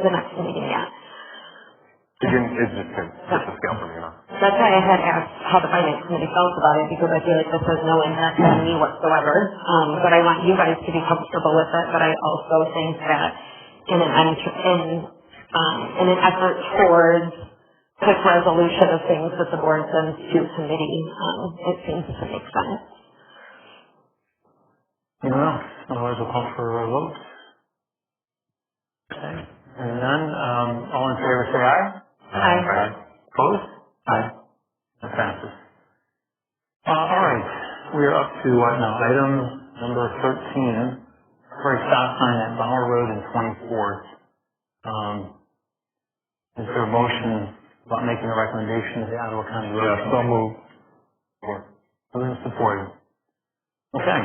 the next meeting yet. It just didn't hit the scale for me enough. That's why I had asked how the finance committee felt about it, because I feel like this has no impact on me whatsoever. But I want you guys to be comfortable with it. But I also think that in an effort towards quick resolution of things that the board sends to committee, it seems to make sense. Anyone else? Otherwise, we'll call for a vote. Okay. And none. All in favor, say aye. Aye. Opposed? Aye. That passes. All right. We are up to what now? Item number 13. For a stop sign at Bauer Road and 24th. Is there a motion about making a recommendation to the Ottawa County Road? yeah, so moved. Moved and supported. Okay.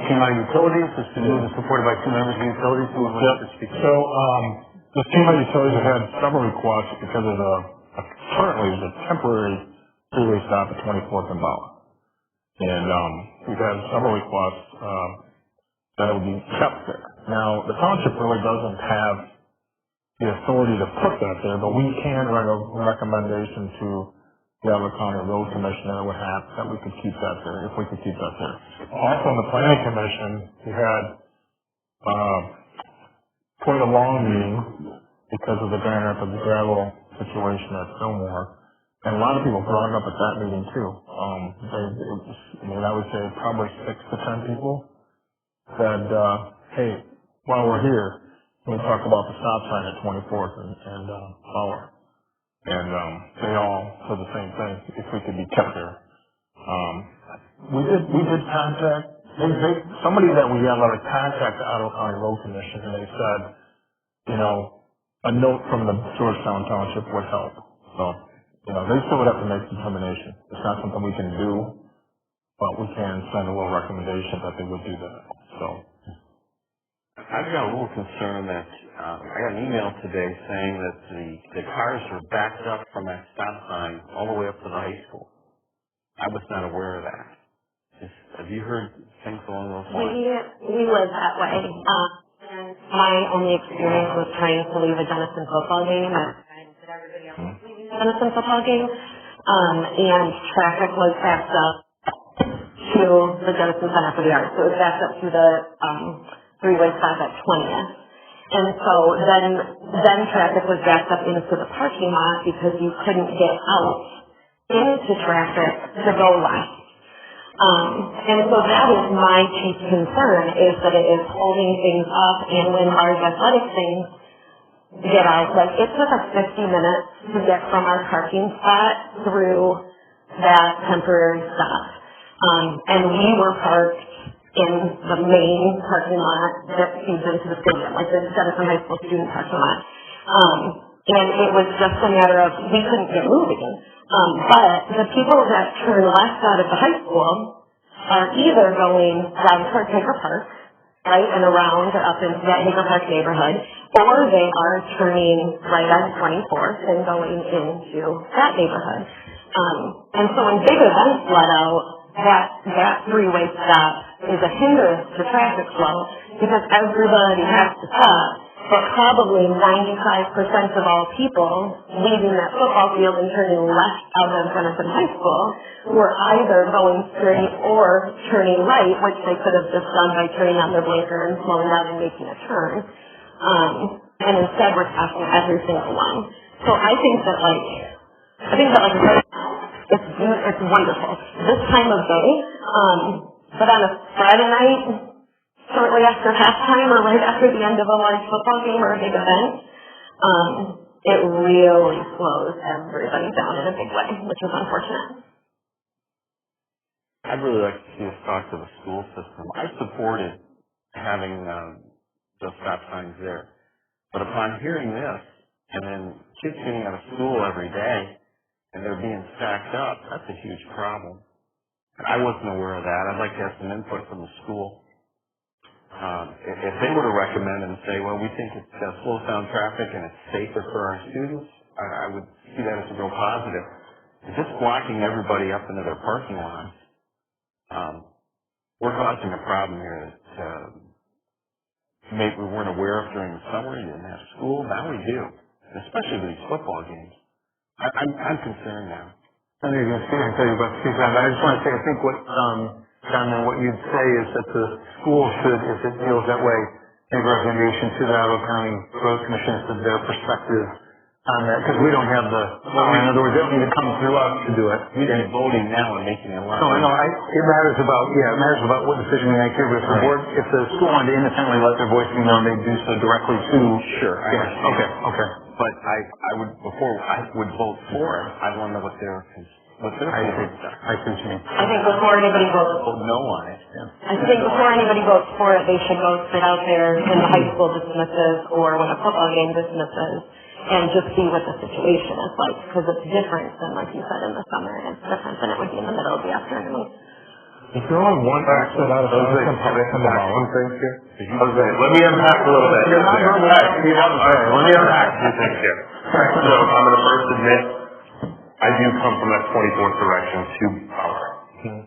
Came out of utilities. It's been moved and supported by 2 members of utilities. Who would like to speak? So, the team of utilities have had several requests because of currently the temporary freeway stop at 24th and Bauer. And, we've had several requests, that will be kept there. Now, the township really doesn't have the authority to put that there, but we can write a recommendation to the Ottawa County Road Commission that would have, that we could keep that there, if we could keep that there. Also, in the Planning Commission, we had, quite a long meeting because of the Grand Rapids gravel situation at Fillmore. And a lot of people brought it up at that meeting too. I would say probably 6 to 10 people said, hey, while we're here, we talk about the stop sign at 24th and Bauer. And they all said the same thing, if we could be kept there. We did contact somebody that we got to contact the Ottawa County Road Commission, and they said, a note from the Georgetown Township would help. So, they still would have to make a determination. It's not something we can do, but we can send a little recommendation that they would do that. So, I've got a little concern that I got an email today saying that the cars are backed up from that stop sign all the way up to the high school. I was not aware of that. Have you heard things along those lines? We live that way. My only experience was trying to leave a Denison football game at the time that everybody else was leaving the Denison football game, and traffic was backed up to the Denison Center for the Arts. So it was backed up to the three-way stop at 20th. And so then traffic was backed up into the parking lot because you couldn't get out into traffic to go left. And so that is my chief concern, is that it is holding things up, and when large athletic things get out, like it took us 50 minutes to get from our parking spot through that temporary stop. And we were parked in the main parking lot that feeds into the stadium, like the Denison High School student parking lot. And it was just a matter of, we couldn't get moving. But the people that turn left out of the high school are either going down towards Hager Park, right, and around or up into that Hager Park neighborhood, or they are turning right on 24th and going into that neighborhood. And so when big events let out, that three-way stop is a hindrance to traffic flow because everybody has to stop but probably 95% of all people leaving that football field and turning left out of Jenison High School were either going straight or turning right, which they could have just done by turning on their blinker and slowing down and making a turn. And instead we're passing every single one. So I think that it's wonderful. This time of day, but on a Friday night, shortly after halftime or right after the end of a large football game or a big event, it really slows everybody down in a big way, which is unfortunate. I'd really like to see us talk to the school system. I supported having the stop signs there. But upon hearing this, and then kids getting out of school every day, and they're being stacked up, that's a huge problem. And I wasn't aware of that. I'd like to have some input from the school. If they were to recommend and say, well, we think it slows down traffic and it's safer for our students, I would see that as a real positive. And just blocking everybody up into their parking lots, we're causing a problem here that maybe we weren't aware of during the summer. You didn't have school. Now we do, especially with these football games. I'm concerned now. I know you're going to say and tell you about the I just want to say, I think what, John, and what you'd say is that the school should, if it feels that way, make a recommendation to the Ottawa County Road Commission as to their perspective on that, because we don't have the, in other words, they don't need to come through us to do it. We'd be voting now and making a lot. No, I know, it matters about what decision we make here, but if the board, if the school wanted to independently let their voice be known, they'd do so directly to. Sure, I understand. Okay. But I would, before I would vote for it, I'd want to know what their concerns are. I see what you mean. I think before anybody votes, no on it. I think before anybody votes for it, they should go sit out there when the high school dismisses or when a football game dismisses and just see what the situation is like, because it's different than, like you said, in the summer. It's different than it would be in the middle of the afternoon. Is there only one exit out of One thing here. Let me unpack a little bit. Let me unpack a few things here. So I'm going to first admit, I do come from that 24th direction to power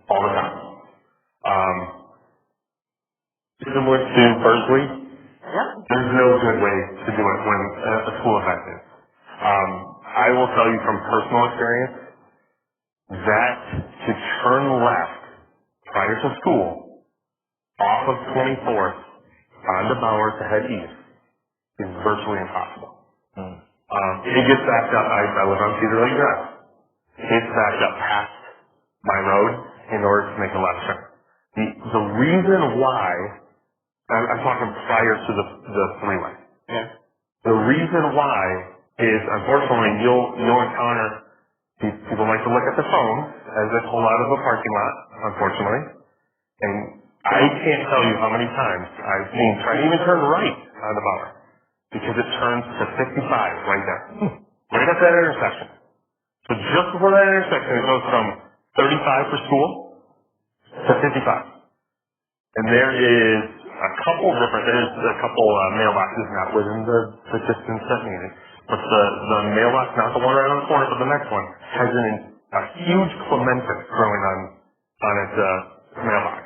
all the time. Similar to Berkeley, there's no good way to do it when a school event is. I will tell you from personal experience that to turn left prior to school off of 24th onto Bauer to head east is virtually impossible. It gets backed up. I live on Cedar Lake Drive. It gets backed up past my road in order to make a left turn. The reason why, I'm talking prior to the freeway. Yeah. The reason why is, unfortunately, you'll encounter people like to look at their phones as they pull out of a parking lot, unfortunately. And I can't tell you how many times I've seen try to even turn right on the Bauer because it turns to 55 right there, right at that intersection. So just before that intersection, it goes from 35 for school to 55. And there's a couple mailboxes not within the distance that needed. But the mailbox, not the one right on the corner, but the next one, has a huge clementis growing on its mailbox.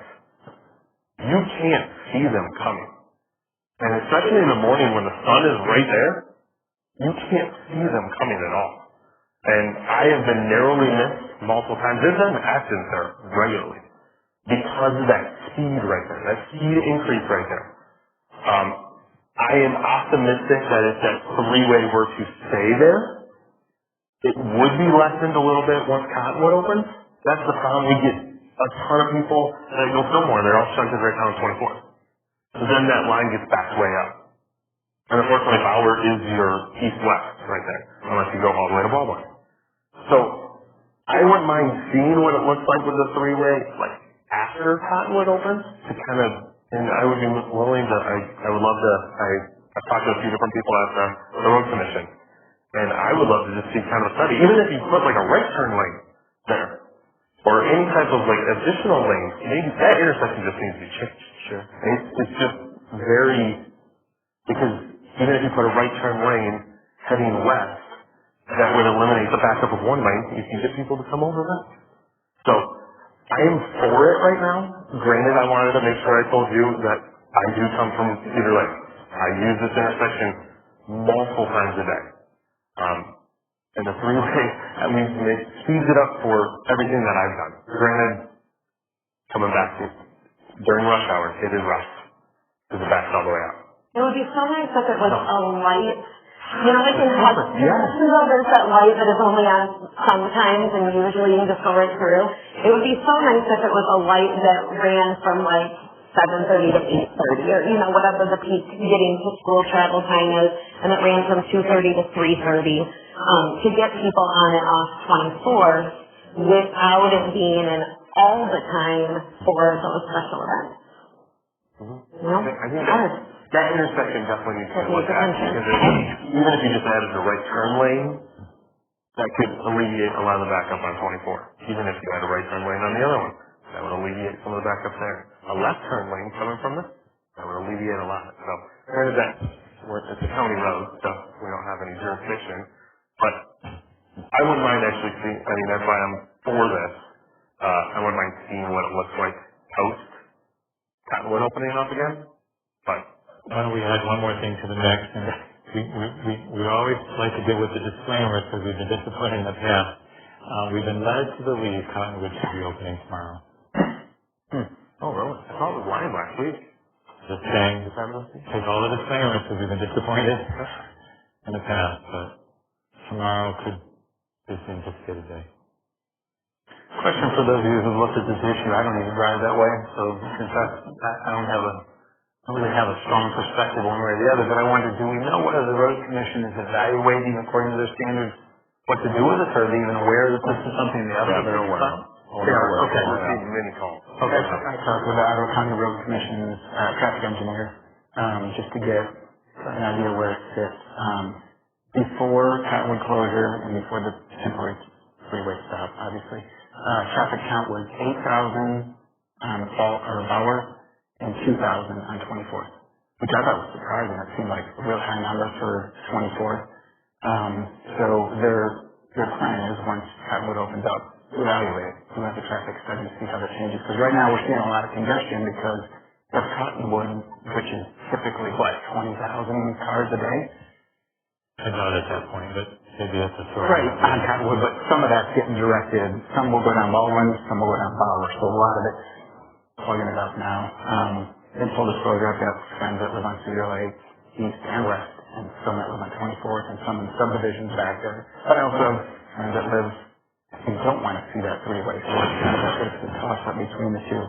You can't see them coming. And especially in the morning when the sun is right there, you can't see them coming at all. And I have been narrowly missed multiple times. There's been accidents there regularly because of that speed right there, that speed increase right there. I am optimistic that if that freeway were to stay there, it would be lessened a little bit once Cottonwood opens. That's the problem. We get a ton of people that go Fillmore. They're all shunted right down 24th. So then that line gets backed way up. And unfortunately, Bauer is your east-west right there, unless you go all the way to Baldwin. So I wouldn't mind seeing what it looks like with the freeway, like after Cottonwood opens, to kind of, and I would be willing to, I would love to, I've talked to a few different people at the road commission, and I would love to just see kind of a study, even if you put like a right turn lane there, or any type of like additional lane, maybe that intersection just needs to be changed. Sure. It's just very, because even if you put a right turn lane heading west, that would eliminate the backup of one lane. You can get people to come over that. So I am for it right now. Granted, I wanted to make sure I told you that I do come from Cedar Lake. I use this intersection multiple times a day. And the three-way, at least, speeds it up for everything that I've done. Granted, coming back to during rush hour, it is rough because it backs all the way out. It would be so nice if it was a light. You know, like in there's that light that is only on sometimes and usually you can just go right through. It would be so nice if it was a light that ran from like 7:30 to 8:30 or, you know, whatever the peak getting to school travel time is, and it ran from 2:30 to 3:30 to get people on and off 24 without it being an all the time for those special events. You know? I think that intersection definitely needs to be looked at because even if you just added the right turn lane, that could alleviate a lot of the backup on 24. Even if you had a right turn lane on the other one, that would alleviate some of the backup there. A left turn lane coming from this, that would alleviate a lot. So, granted that it's a county road, so we don't have any jurisdiction, but I wouldn't mind actually seeing, I mean, that's why I'm for this. I wouldn't mind seeing what it looks like post Cottonwood opening up again, but why don't we add one more thing to the mix? And we always like to deal with the disclaimers because we've been disappointed in the past. We've been led to believe Cottonwood should be opening tomorrow. Oh, really? I thought it was live last week. Just saying, take all the disclaimers because we've been disappointed in the past, but tomorrow could just be anticipated day. Question for those of you who've looked at this issue. I don't even drive that way, so in fact, I don't really have a strong perspective one way or the other, but I wonder, do we know whether the road commission is evaluating, according to their standards, what to do with it, or are they even aware that this is something the other? Yeah, they're aware. Okay. Receiving many calls. Okay. I talked with the Ottawa County Road Commission's traffic engineer just to get an idea where it sits. Before Cottonwood closure and before the temporary freeway stop, obviously, traffic count was 8,000 on Bauer and 2,000 on 24th, which I thought was surprising. It seemed like a real high number for 24th. So their plan is once Cottonwood opens up, evaluate, do the traffic study, see how that changes. Because right now we're seeing a lot of congestion because of Cottonwood, which is typically, 20,000 cars a day? I doubt at that point, but maybe that's a story. Right, on Cottonwood, but some of that's getting directed. Some will go down Baldwin, some will go down Bauer. So a lot of it's plugging it up now. In full disclosure, I've got friends that live on Cedar Lake, east and west, and some that live on 24th, and some in subdivisions back there. But I also have friends that live who don't want to see that three-way, so it's a toss-up between the two.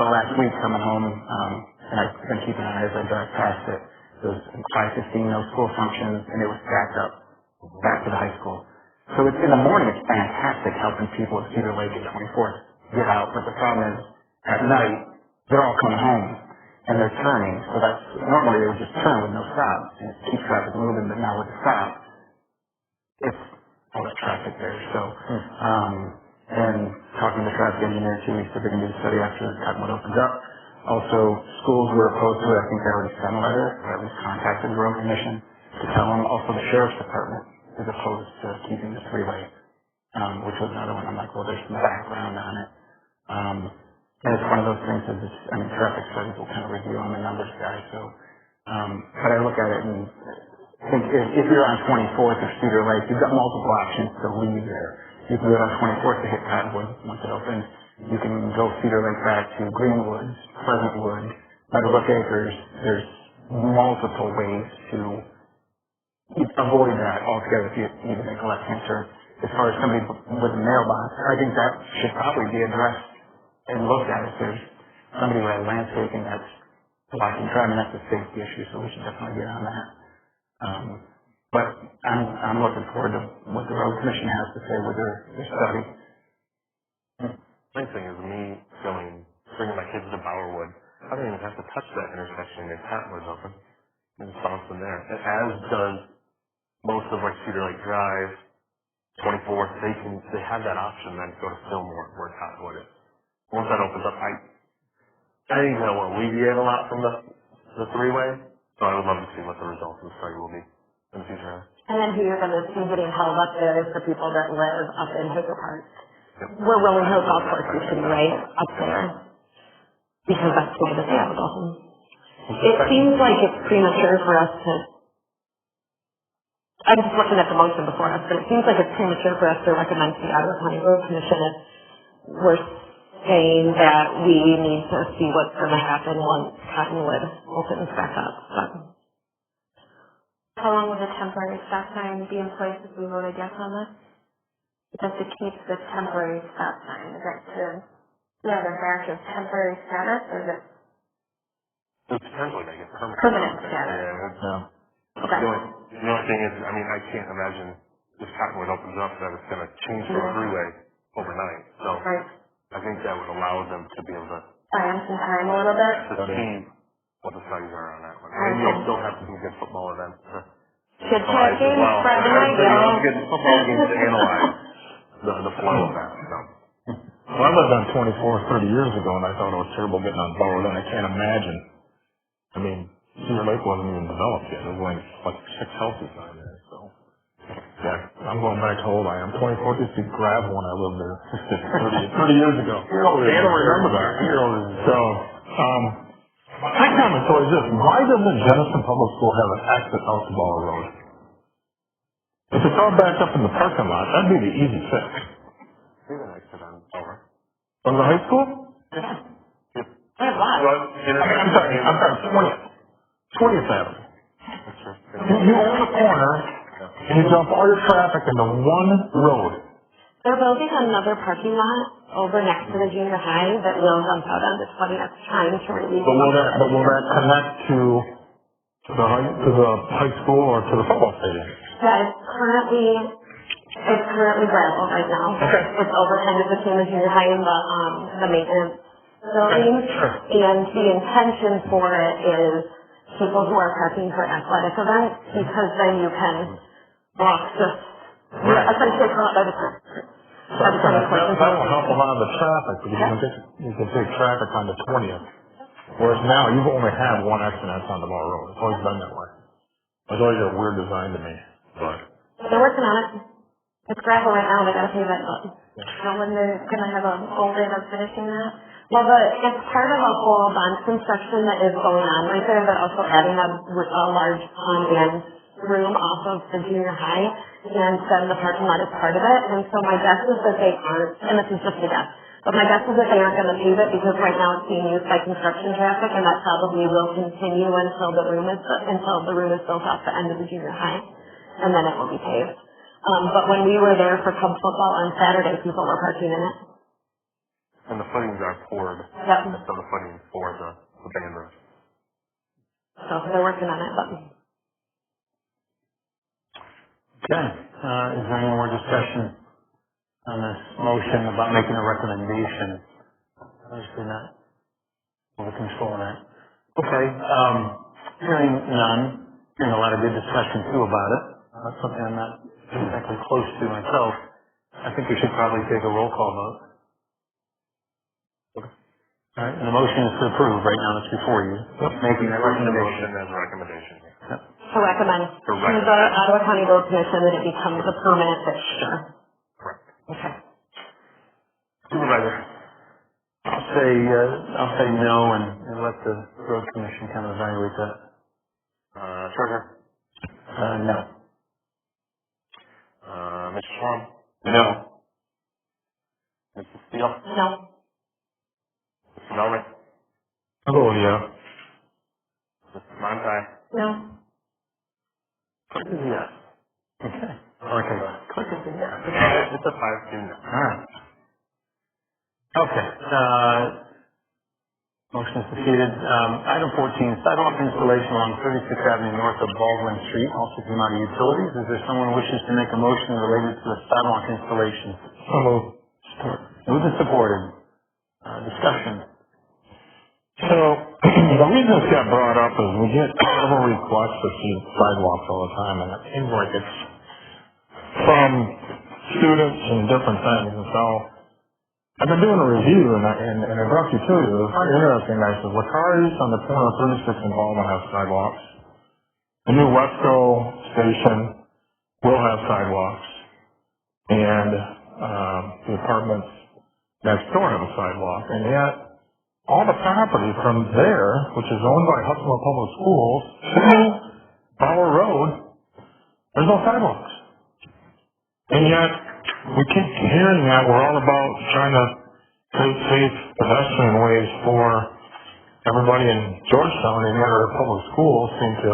But last week, coming home, and I've been keeping an eye as I drive past it, it was 5:15, no school functions, and it was backed up back to the high school. So in the morning, it's fantastic helping people at Cedar Lake and 24th get out, but the problem is, at night, they're all coming home, and they're turning, so that's, normally they would just turn with no stop, and it keeps traffic moving, but now with the stop, it's all that traffic there, so, and talking to the traffic engineer too, he said they're going to do the study after Cottonwood opens up. Also, schools were opposed to it. I think they already sent a letter, or at least contacted the road commission to tell them. Also, the sheriff's department is opposed to keeping the three-way, which was another one. I'm like, well, there's some background on it. And it's one of those things that traffic studies will kind of review on the numbers guy. So, but I look at it and think if you're on 24th or Cedar Lake, you've got multiple options to leave there. You can go on 24th to hit Cottonwood once it opens. You can go Cedar Lake back to Greenwoods, Pleasantwood, Meadowbrook Acres. There's multiple ways to avoid that altogether if you need to make a left-hand turn. As far as somebody with a mailbox, I think that should probably be addressed and looked at. If there's somebody with landscaping that's blocking traffic, that's a safety issue, so we should definitely get on that. But I'm looking forward to what the road commission has to say with their study. Main thing is me bringing my kids to Bowerwood. I don't even have to touch that intersection if Cottonwood's open. And just bounce them there. And as does most of like Cedar Lake Drive, 24th, they have that option then to go to Fillmore where Cottonwood is. Once that opens up, I think that will alleviate a lot from the three-way. So I would love to see what the results of the study will be in the future. And then who you're going to see getting held up there is the people that live up in Hager Park. Where Willing Hill Golf Course used to be, right? Up there. Because that's the way that they have a golf. It seems like it's premature for us to, I'm just looking at the motion before us, but it seems like it's premature for us to recommend to the Ottawa County Road Commission if we're saying that we need to see what's going to happen once Cottonwood opens back up. But How long would the temporary stop sign be in place if we voted yes on this? Just to keep the temporary stop sign, is that to have it back as temporary status, or is it Potentially make it permanent. permanent status? Yeah. Okay. The only thing is, I mean, I can't imagine if Cottonwood opens up that it's going to change the freeway overnight. So Right. I think that would allow them to be able to Buy them some time a little bit? see what the studies are on that one. And you'll still have some good football events to Kid Chat games Friday night, Some good football games to analyze the flow of that. So. Well, I lived on 24 30 years ago, and I thought it was terrible getting on board, and I can't imagine. I mean, Cedar Lake wasn't even developed yet. There was only like 6 houses on there, so. Yeah, I'm going back to how old I am. 24th used to be gravel when I lived there 30 years ago. Dan will remember that. So, my comment though is this: why doesn't Genesee Public School have an exit out to Ball Road? If it's all backed up in the parking lot, that'd be the easy fix. See the exit on over. From the high school? Yeah. There's lots. I'm sorry, 20th Avenue. That's right. You own the corner, and you dump all your traffic into one road. They're building another parking lot over next to the junior high that will dump out onto 20th, trying to relieve. But will that connect to the high school or to the football stadium? Yeah, it's currently gravel right now. Okay. It's over kind of between the junior high and the maintenance building. Sure. And the intention for it is people who are parking for athletic events, because then you can walk just essentially come up by the park. That will help a lot of the traffic, because you can take traffic on the 20th. Whereas now, you've only had one exit, and that's on the Ball Road. It's always been that way. It's always a weird design to me, but. They're working on it. It's gravel right now, they gotta pave it. Now when they're gonna have a goal date of finishing that? Well, it's part of a whole bond construction that is going on right there. They're also adding a large dance room off of the junior high, and then the parking lot is part of it. And so my guess is that they aren't, and this is just a guess, but my guess is that they aren't going to pave it because right now it's being used by construction traffic, and that probably will continue until the room is built off the end of the junior high, and then it will be paved. But when we were there for Cub football on Saturday, people were parking in it. And the footings are poured. Yep. So the footings for the band room. So they're working on it, but. Okay, is there any more discussion on this motion about making a recommendation? Obviously not over control of that. Okay, hearing none, hearing a lot of good discussion too about it. That's something I'm not exactly close to myself. I think we should probably take a roll call vote. Okay. All right, and the motion is to approve right now, it's before you. Making that recommendation. As a recommendation. Yep. To recommend to the Ottawa County Road Commission that it becomes a permanent fixture. Correct. Okay. Supervisor. I'll say no and let the road commission kind of evaluate that. Treasurer. No. Mr. Schwab. No. Mrs. Steele. No. Mr. Melnick. Oh, yeah. Mrs. Monti. No. Click is a yes. Okay. Okay. Click is a yes. It's a 5-2 no. All right. Okay. Motion is defeated. Item 14, sidewalk installation along 36th Avenue north of Baldwin Street, also from out of utilities. Is there someone who wishes to make a motion related to the sidewalk installation? So moved. Moved and supported. Discussion. So, the reason this got brought up is we get several requests to see sidewalks all the time, and it seems like it's from students and different things. And so, I've been doing a review, and I brought you to it. It was very interesting. I said, Lacari's on the corner of 36 and Baldwin have sidewalks. The new Wesco station will have sidewalks. And the apartments next door have a sidewalk. And yet, all the property from there, which is owned by Hudson Public Schools, to Bower Road, there's no sidewalks. And yet, we keep hearing that we're all about trying to create safe pedestrian ways for everybody in Georgetown, and yet our public schools seem to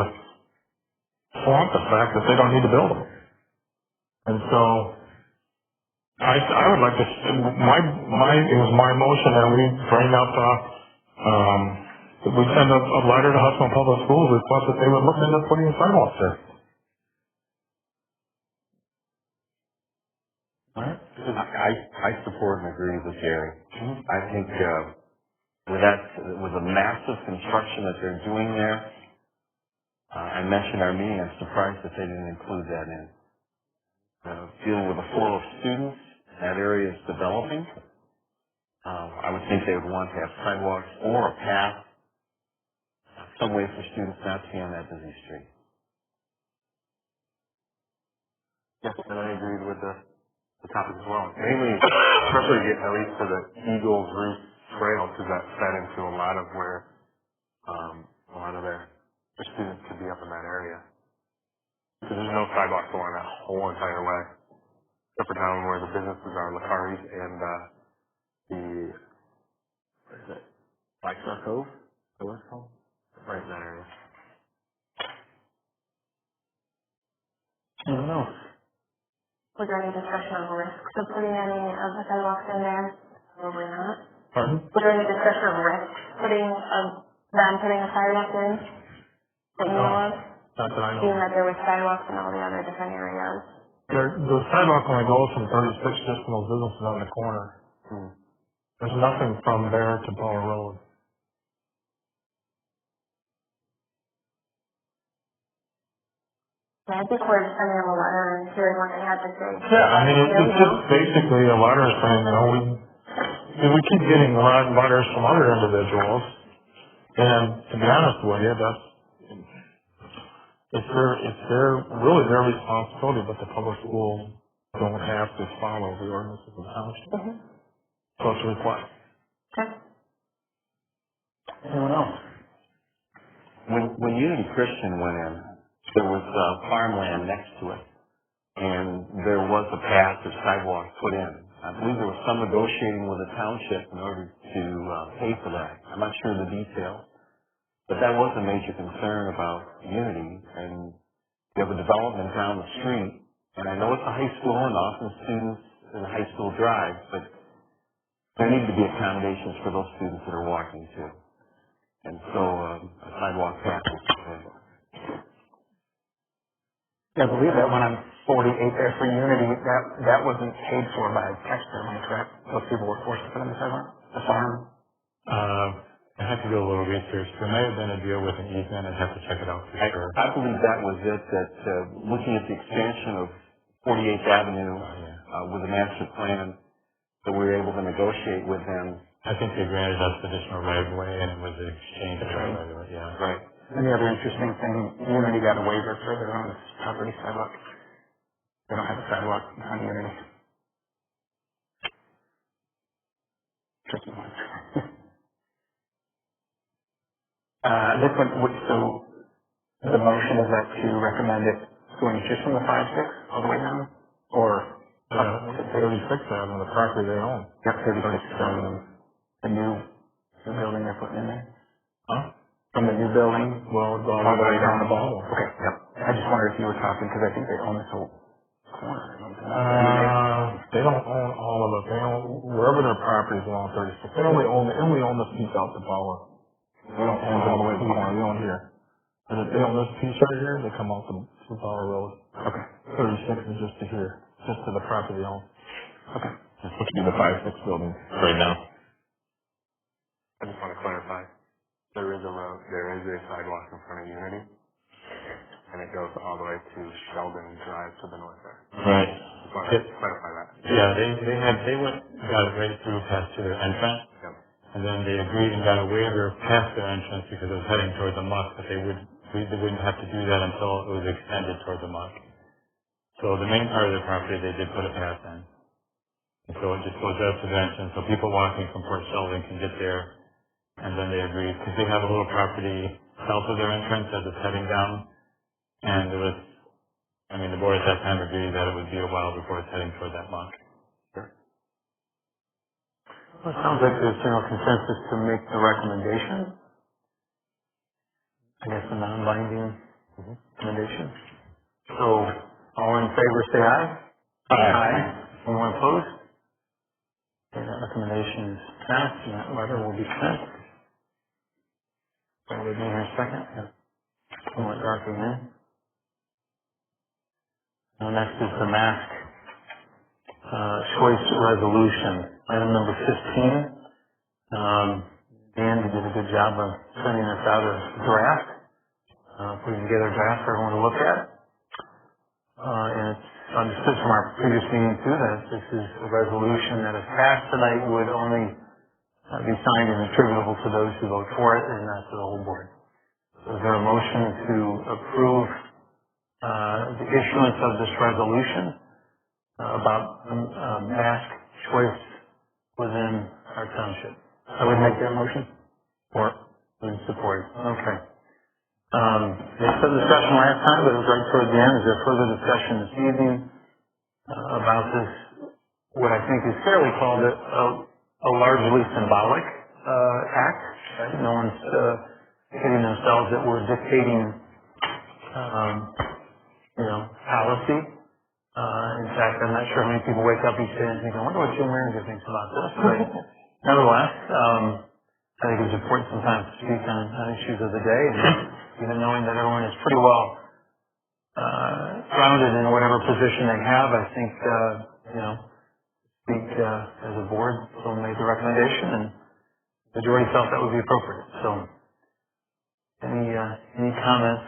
flaunt the fact that they don't need to build them. And so, I would like to, it was my motion that we bring up, that we send a letter to Hudson Public Schools, request that they would look into putting sidewalks there. I support and agree with Gary. I think with the massive construction that they're doing there, I mentioned our meeting, I'm surprised that they didn't include that in. Dealing with a flow of students, that area is developing. I would think they would want to have sidewalks or a path, some way for students not to be on that busy street. Yes, and I agreed with the topic as well. Mainly, especially at least for the Eagles Roof Trail, because that fed into a lot of where a lot of their students could be up in that area. Because there's no sidewalks along that whole entire way, except for down where the businesses are, Lacari's and what is it? Black Star Cove? Is that what it's called? Right in that area. I don't know. Was there any discussion of risks of putting any of the sidewalks in there? Probably not. Pardon? Was there any discussion of risk putting a sidewalk in that you know of? Not that I know. Seeing that there was sidewalks in all the other different areas. The sidewalk only goes from 36 just from those businesses on the corner. There's nothing from there to Bower Road. Yeah, I think we're sending them a letter and hearing what they had to say. Yeah, I mean, it's just basically a letter saying, we keep getting letters from other individuals, and to be honest with you, it's really their responsibility, but the public schools don't have to follow the ordinances of the township. So it's a request. Okay. Anyone else? When Unity Christian went in, there was farmland next to it, and there was a path or sidewalk put in. I believe there was some negotiating with the township in order to pay for that. I'm not sure of the details, but that was a major concern about Unity. And you have a development down the street, and I know it's a high school, and often students in the high school drive, but there need to be accommodations for those students that are walking too. And so a sidewalk path is available. Yeah, I believe that one on 48 there for Unity, that wasn't paid for by taxpayer money, correct? Those people were forced to put on the sidewalk, the farm? I have to do a little research. There may have been a deal with an easement. I'd have to check it out for sure. I believe that was it, that looking at the expansion of 48th Avenue with the master plan, that we were able to negotiate with them. I think they granted us additional right of way, and it was an exchange of right of way. Yeah. Right. And the other interesting thing, Unity got a waiver for their own property sidewalk. They don't have a sidewalk on Unity. Tricky one. This one, so the motion is that to recommend it going just from the 5-6 all the way down? Or 36 Avenue, the property they own. Yep, 36 from the new building they're putting in there? Huh? From the new building? Well, all the way down the ball? Okay, yep. I just wondered if you were talking, because I think they own this whole corner or something. They don't own all of it. They own wherever their property is along 36. They only own this piece out to Bower. They don't own all the way to the corner. They own here. And if they own this piece right here, they come out to Bower Road. Okay. 36 is just to here, just to the property they own. Okay. It's supposed to be the 5-6 building right now. I just want to clarify. There is a sidewalk in front of Unity, and it goes all the way to Sheldon Drive to the north there. Right. Just want to clarify that. Yeah, they got it right through past to their entrance, and then they agreed and got a waiver past their entrance because it was heading toward the muck, but they wouldn't have to do that until it was extended toward the muck. So the main part of the property, they did put a path in. And so it just goes up to the entrance, so people walking from Port Sheldon can get there And then they agreed, because they have a little property south of their entrance as it's heading down. And it was, the board at that time agreed that it would be a while before it's heading toward that lock. Well, it sounds like there's general consensus to make the recommendation. I guess a non-binding recommendation. So, all in favor say aye. Aye. Anyone opposed? Okay, that recommendation is passed, and that letter will be sent. Bear with me here a second. I'll let Dorothy in. Now next is the mask choice resolution. Item number 15. Dan, you did a good job of sending us out a draft, putting together a draft for everyone to look at. And it's understood from our previous meeting too that this is a resolution that if passed tonight would only be signed and attributable to those who vote for it and not to the whole board. So is there a motion to approve the issuance of this resolution about mask choice within our township? I would make that motion. Or support. Okay. There's some discussion last time, but it was right toward the end. Is there further discussion this evening about this, what I think is fairly called a largely symbolic act? Right? No one's kidding themselves that we're dictating, policy. In fact, I'm not sure how many people wake up each day and think, I wonder what Jim Maringer thinks about this. But nevertheless, I think it's important sometimes to speak on issues of the day, and even knowing that everyone is pretty well grounded in whatever position they have, I think, speak as a board, so made the recommendation, and the majority felt that would be appropriate. So, any comments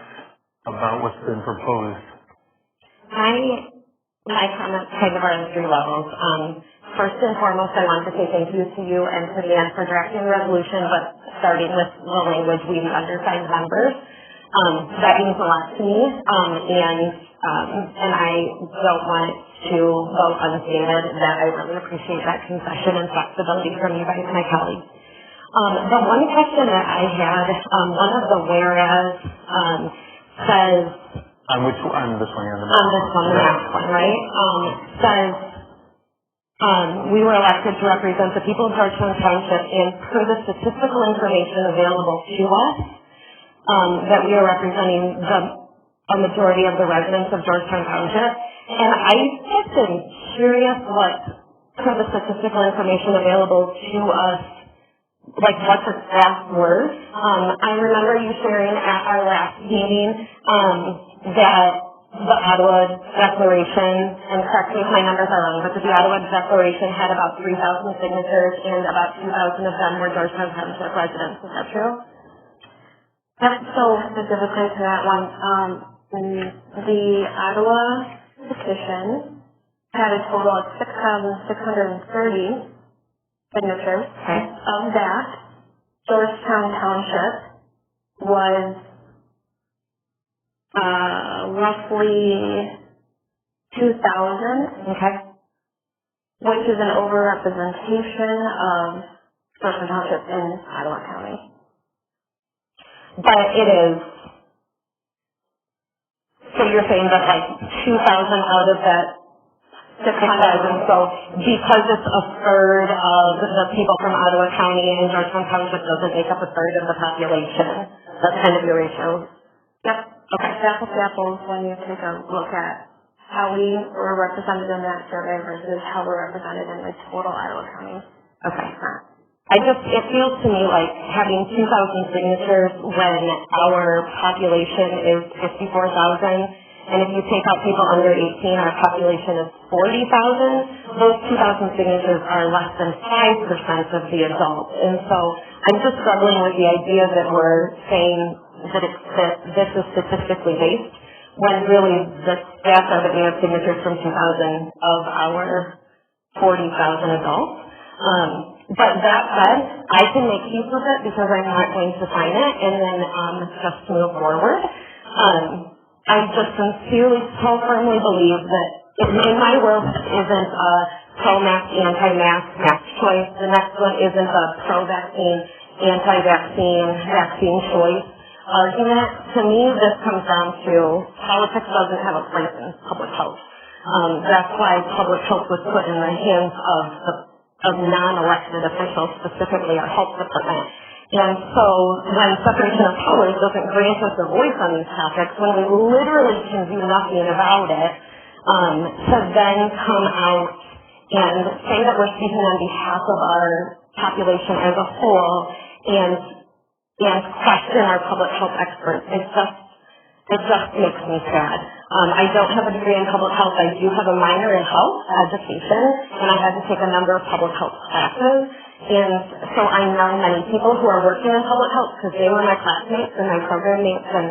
about what's been proposed? My comments kind of are on three levels. First and foremost, I want to say thank you to you and to Dan for drafting the resolution, but starting with the language, we the undersigned members. That means a lot to me, and I don't want to go unstated that I really appreciate that concession and flexibility from you guys, my colleagues. The one question that I had, one of the whereas says, on this one, the last one, right? Says, we were elected to represent the people of Georgetown Township, and per the statistical information available to us, that we are representing a majority of the residents of Georgetown Township. And I've just been curious what, per the statistical information available to us, like what the stats were. I remember you sharing at our last meeting that the Ottawa Declaration, and correct me if my numbers are wrong, but the Ottawa Declaration had about 3,000 signatures and about 2,000 of them were Georgetown Township residents. Is that true? Yep, so specifically to that one, the Ottawa petition had a total of 6,630 signatures. Okay. Of that, Georgetown Township was roughly 2,000. Okay. Which is an overrepresentation of Georgetown Township in Ottawa County. But it is, so you're saying that like 2,000 out of that 6,000, so because it's a third of the people from Ottawa County and Georgetown Township doesn't make up a third of the population, that's kind of your ratio? Yep. Okay. Apples to apples when you take a look at how we were represented in that survey versus how we're represented in the total Ottawa County. Okay. It feels to me like having 2,000 signatures when our population is 54,000, and if you take out people under 18, our population is 40,000, those 2,000 signatures are less than 5% of the adults. And so I'm just struggling with the idea that we're saying that this is statistically based, when really the stats are that we have signatures from 2,000 of our 40,000 adults. But that said, I can make use of it because I'm not going to sign it and then just move forward. I just sincerely, so firmly believe that in my world isn't a pro-mask, anti-mask, mask choice. The next one isn't a pro-vaccine, vaccine choice argument. To me, this comes down to politics doesn't have a place in public health. That's why public health was put in the hands of non-elected officials, specifically our health department. And so when separation of powers doesn't grant us a voice on these topics, when we literally can do nothing about it, to then come out and say that we're speaking on behalf of our population as a whole and question our public health experts, it just makes me sad. I don't have a degree in public health. I do have a minor in health education, and I had to take a number of public health classes. And so I know many people who are working in public health because they were my classmates and my program mates, and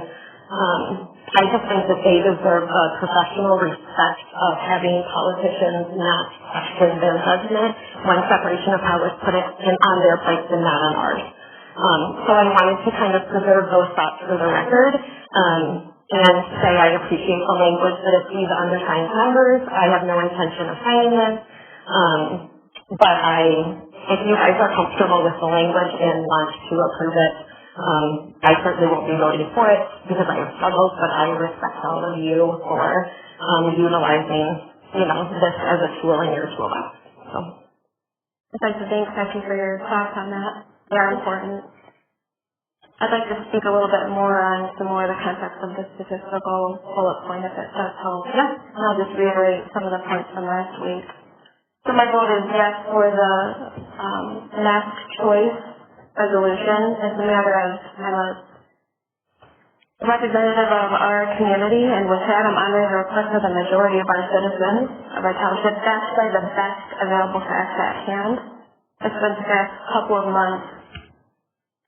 I just think that they deserve the professional respect of having politicians not question their judgment when separation of powers put it on their plates and not on ours. So I wanted to kind of preserve those thoughts for the record and say I appreciate the language that it's these undersigned members. I have no intention of signing this, but if you guys are comfortable with the language and want to approve it, I certainly won't be voting for it because I have struggles, but I respect all of you for utilizing, this as a tool in your toolbox. So, I'd like to thank Becky for your thoughts on that. They are important. I'd like to speak a little bit more on some more of the context of the statistical bullet point if it does help. Yeah. And I'll just reiterate some of the points from last week. So my vote is yes for the mask choice resolution. It's a matter of I'm a representative of our community, and with that I'm honoring the request of the majority of our citizens of our township backed by the best available facts at hand. I spent the past couple of months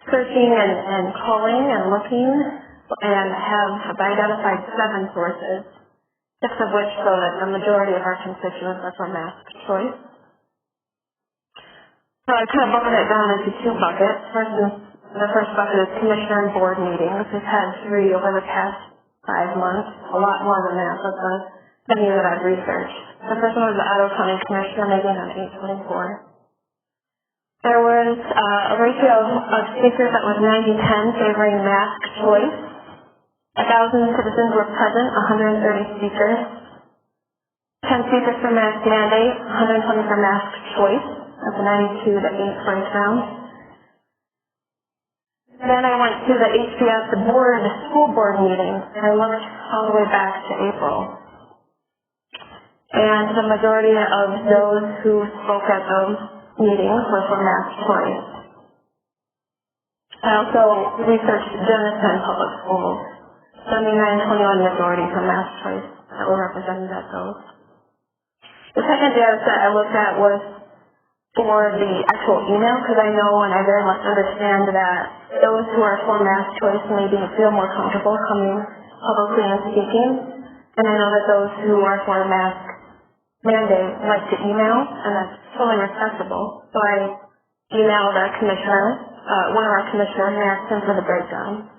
searching and calling and looking, and have identified 7 sources, 6 of which show that the majority of our constituents are for mask choice. So I kind of broken it down into 2 buckets. The first bucket is commissioner and board meetings. We've had 3 over the past 5 months, a lot more than that, but the many that I've researched. The first one was the Ottawa County Commissioner meeting on 8/24. There was a ratio of speakers that was 90-10 favoring mask choice. 1,000 citizens were present, 130 speakers. 10 speakers for mask mandate, 120 for mask choice. That's a 92-8 breakdown. Then I went to the HPS school board meeting, and I looked all the way back to April. And the majority of those who spoke at those meetings were for mask choice. I also researched Georgetown Public Schools. 79-21 majority for mask choice that were represented at those. The second data set I looked at was for the actual email, because I know and I very much understand that those who are for mask choice maybe feel more comfortable coming publicly and speaking. And I know that those who are for mask mandate like to email, and that's totally respectable. So I emailed our commissioner, one of our commissioners, and asked him for the breakdown.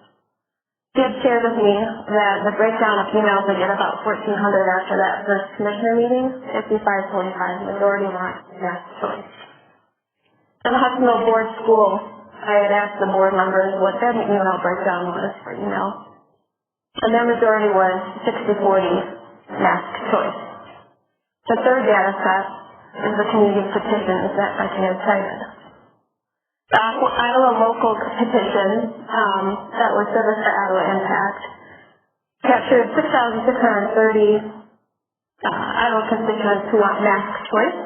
He had shared with me that the breakdown of emails I get about 1,400 after that first commissioner meeting, 55-45, majority want mask choice. In the Hudsonville Board School, I had asked the board members what their email breakdown was for email, and their majority was 60-40 mask choice. The third data set is the community petitions that Becky had cited. The Iowa local petition that was Service for Iowa Impact captured 6,630 Iowa constituents who want mask choice.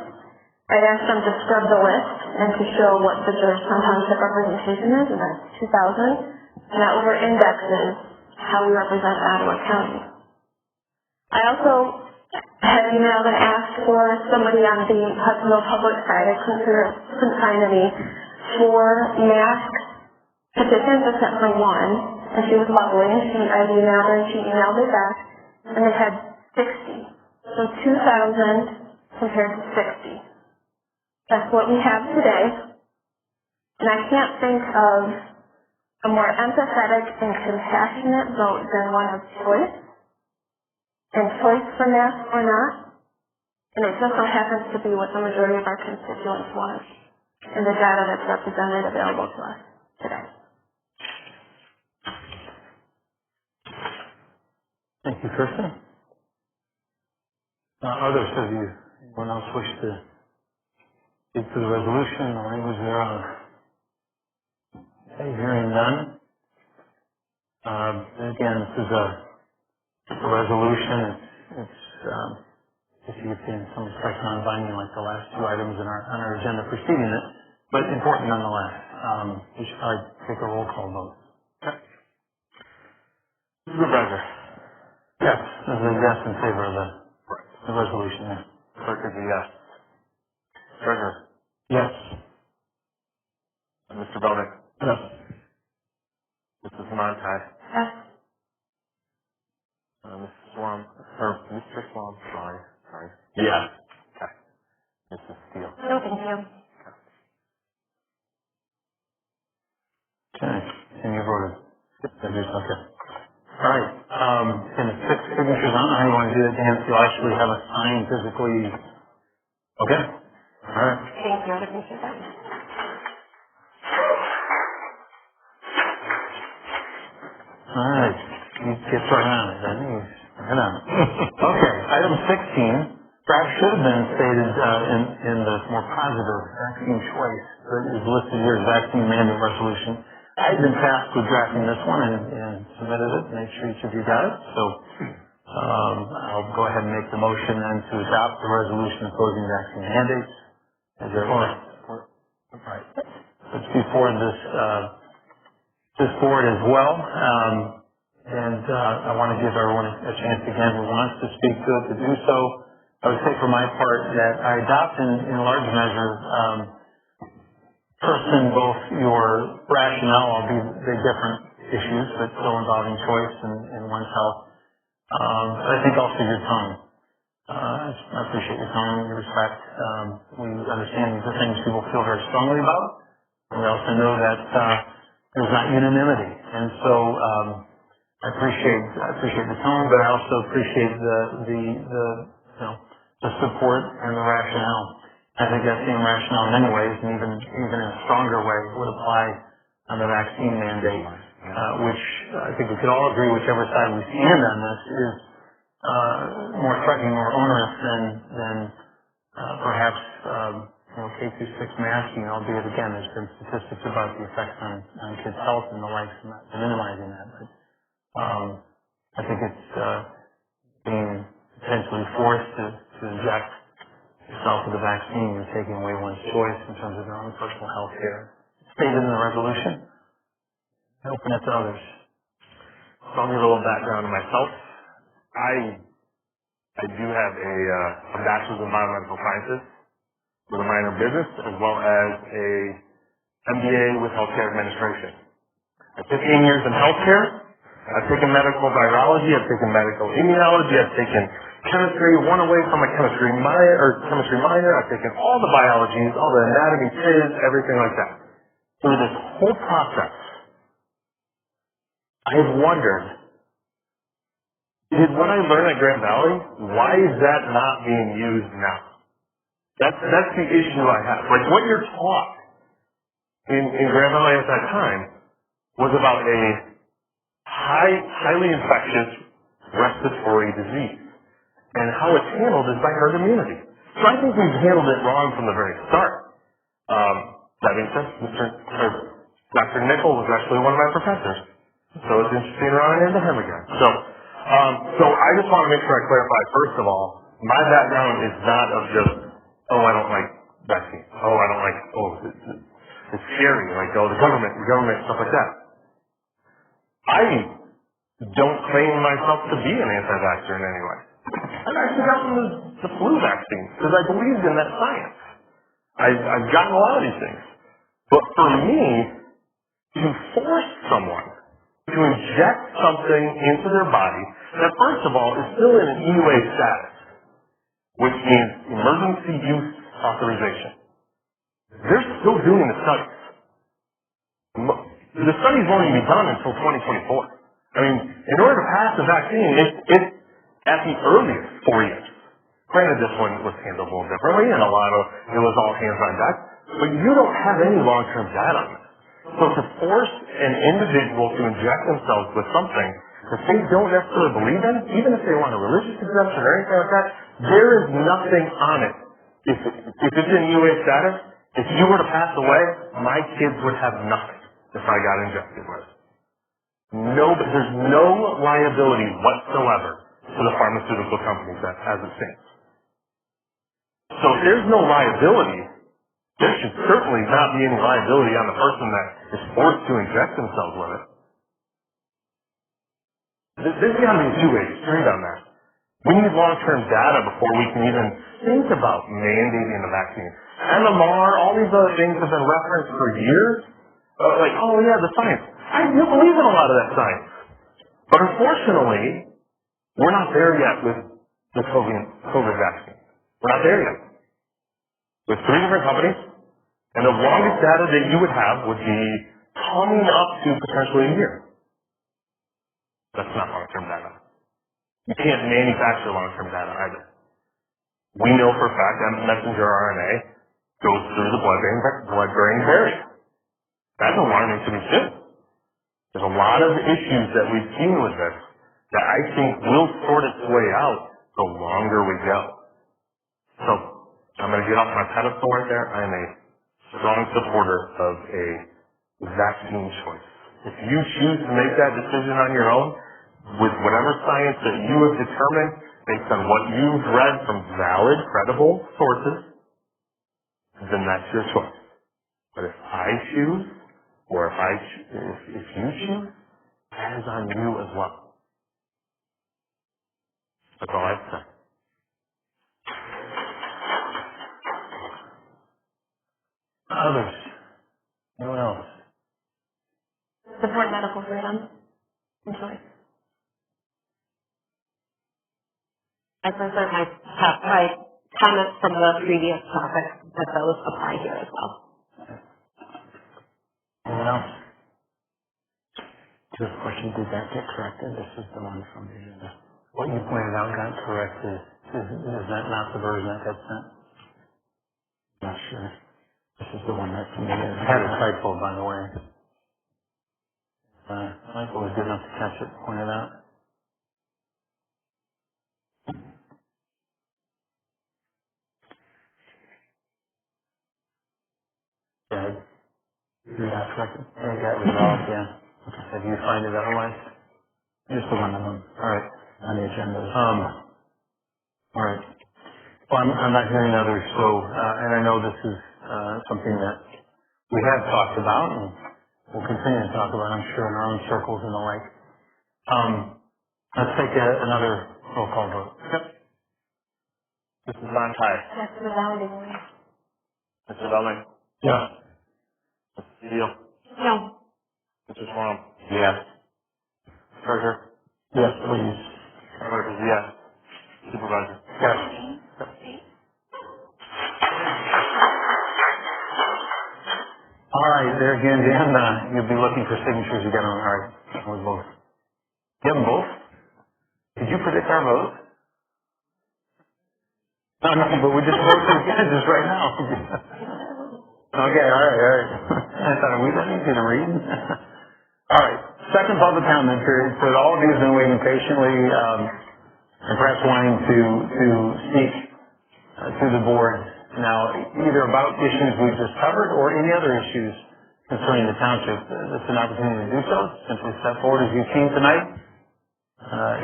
I asked them to scrub the list and to show what the Georgetown Township representation is, and that's 2,000, and that over-indexes how we represent Ottawa County. I also had emailed and asked for somebody on the Hudsonville public side. I couldn't find any for mask petitions except for one, and she was lovely, and I emailed her and she emailed me back, and they had 60. So 2,000 compared to 60. That's what we have today, and I can't think of a more empathetic and compassionate vote than one of choice, and choice for mask or not, and it just so happens to be what the majority of our constituents want, and the data that's represented available to us. today. Thank you, Kristen. Others of you, anyone else wish to speak to the resolution or language thereof? Okay, hearing none. Again, this is a resolution. It's if you could say in some respects non-binding like the last two items on our agenda preceding it, but important nonetheless. We should probably take a roll call vote. Okay. Supervisor. Yes, this is a yes in favor of the resolution. Yeah. Clerk is a yes. Treasurer. Yes. Mr. Bowden. Yes. Mrs. Montai. Yes. Mr. Swam, sorry. Yes. Okay. Mrs. Steele. No, thank you. Okay. And you voted? Okay. All right. And the 6 signatures on, how do you want to do that, Dan? If you actually have a sign physically. Okay. All right. Thank you. I appreciate that. All right. You get right on it, then. Right on. Okay. Item 16. Perhaps should have been stated in the more positive vaccine choice that is listed here as vaccine mandate resolution. I had been tasked with drafting this one and submitted it. Make sure each of you got it. So I'll go ahead and make the motion then to adopt the resolution opposing vaccine mandates. Is there support? All right. It's before this board as well. And I want to give everyone a chance again who wants to speak to it to do so. I would say for my part that I adopt in large measure first in both your rationale, albeit they're different issues, but still involving choice and one's health. I think also your tone. I appreciate your tone, your respect. We understand these are things people feel very strongly about. And we also know that there's not unanimity. And so I appreciate the tone, but I also appreciate the support and the rationale. I think that same rationale in many ways, and even in a stronger way, would apply on the vaccine mandate, which I think we could all agree, whichever side we stand on this, is more threatening or onerous than perhaps K through 6 masking, albeit again there's been statistics about the effects on kids' health and the like, so I'm not minimizing that. But I think it's being potentially forced to inject yourself with a vaccine. You're taking away one's choice in terms of their own personal health care. It's stated in the resolution. Open it to others. So I'll give a little background on myself. I do have a bachelor's in biomedical sciences with a minor in business, as well as a MBA with healthcare administration. I have 15 years in healthcare. I've taken medical virology, I've taken medical immunology, I've taken chemistry, one away from a chemistry minor, I've taken all the biologies, all the anatomy, phys, everything like that. Through this whole process, I have wondered, did what I learned at Grand Valley, why is that not being used now? That's the issue I have. Like what you're taught in Grand Valley at that time was about a highly infectious respiratory disease. And how it's handled is by herd immunity. So I think we've handled it wrong from the very start. That being said, Dr. Nickel was actually one of my professors. So it's interesting to run into him again. So I just want to make sure I clarify, first of all, my background is not of just, I don't like vaccines. I don't like, it's scary, like, the government, stuff like that. I don't claim myself to be an anti-vaxxer in any way. I've actually gotten the flu vaccine because I believed in that science. I've gotten a lot of these things. But for me, to force someone to inject something into their body that, first of all, is still in an EUA status, which means emergency use authorization. They're still doing the studies. The studies won't even be done until 2024. I mean, in order to pass the vaccine, it's at the earliest 4 years. Granted, this one was handled a little differently, and it was all hands on deck, but you don't have any long-term data on this. So to force an individual to inject themselves with something that they don't necessarily believe in, even if they want a religious exemption or anything like that, there is nothing on it. If it's in UA status, if you were to pass away, my kids would have nothing if I got injected with it. There's no liability whatsoever to the pharmaceutical companies as it stands. So if there's no liability, there should certainly not be any liability on the person that is forced to inject themselves with it. There's got to be a two-way street on that. We need long-term data before we can even think about mandating a vaccine. MMR, all these other things have been referenced for years. Like, oh yeah, the science. I do believe in a lot of that science. But unfortunately, we're not there yet with the COVID vaccine. We're not there yet. With 3 different companies, and the longest data that you would have would be coming up to potentially a year. That's not long-term data. You can't manufacture long-term data either. We know for a fact that messenger RNA goes through the blood-brain barrier. That's alarming to me too. There's a lot of issues that we've seen with this that I think will sort its way out the longer we go. So, I'm going to get off my pedestal right there. I am a strong supporter of a vaccine choice. If you choose to make that decision on your own, with whatever science that you have determined based on what you've read from valid, credible sources, then that's your choice. But if I choose, or if you choose, that is on you as well. That's all I have to say. Others? Anyone else? Support medical freedom and choice. I prefer my comments from the previous topic that those apply here as well. Anyone else? Just a question, did that get corrected? This is the one from the agenda. What you pointed out got corrected. Is that not the version that got sent? Not sure. This is the one that's from the It had a typo, by the way. Michael was good enough to catch it, point it out. Yeah. You got corrected? It got resolved, yeah. Have you find it otherwise? Just the one of them. All right. On the agenda. All right. Well, I'm not hearing others, so, and I know this is something that we have talked about and we'll continue to talk about, I'm sure, in our own circles and the like. Let's take another roll call vote. Yep. Mrs. Montai. Yes, without it. Mr. Bellman. Yes. Mr. Steele. No. Mr. Schwam. Yes. Treasurer. Yes, please. Clerk is yes. Supervisor. Yes. All right, there again, Dan, you'll be looking for signatures again on, all right, with both. You have them both? Did you predict our vote? No, but we just voted again just right now. Okay, all right. I thought, are we that easy to read? All right, second public comment period. For all of you who've been waiting patiently, and perhaps wanting to speak to the board now, either about issues we've just covered or any other issues concerning the township, it's an opportunity to do so. Simply step forward as you came tonight,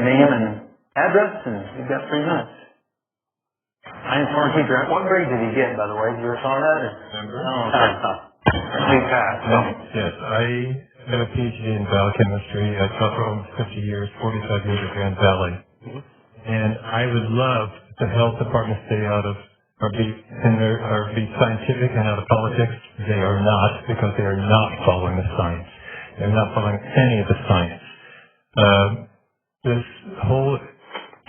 name and address, and you've got 3 minutes. Science foreign teacher. What grade did he get, by the way? Did you ever saw that? Oh, okay. He passed. Yes, I have a PhD in biochemistry. I taught for almost 50 years, 45 years at Grand Valley. And I would love the health department stay out of or be scientific and out of politics. They are not, because they are not following the science. They're not following any of the science. This whole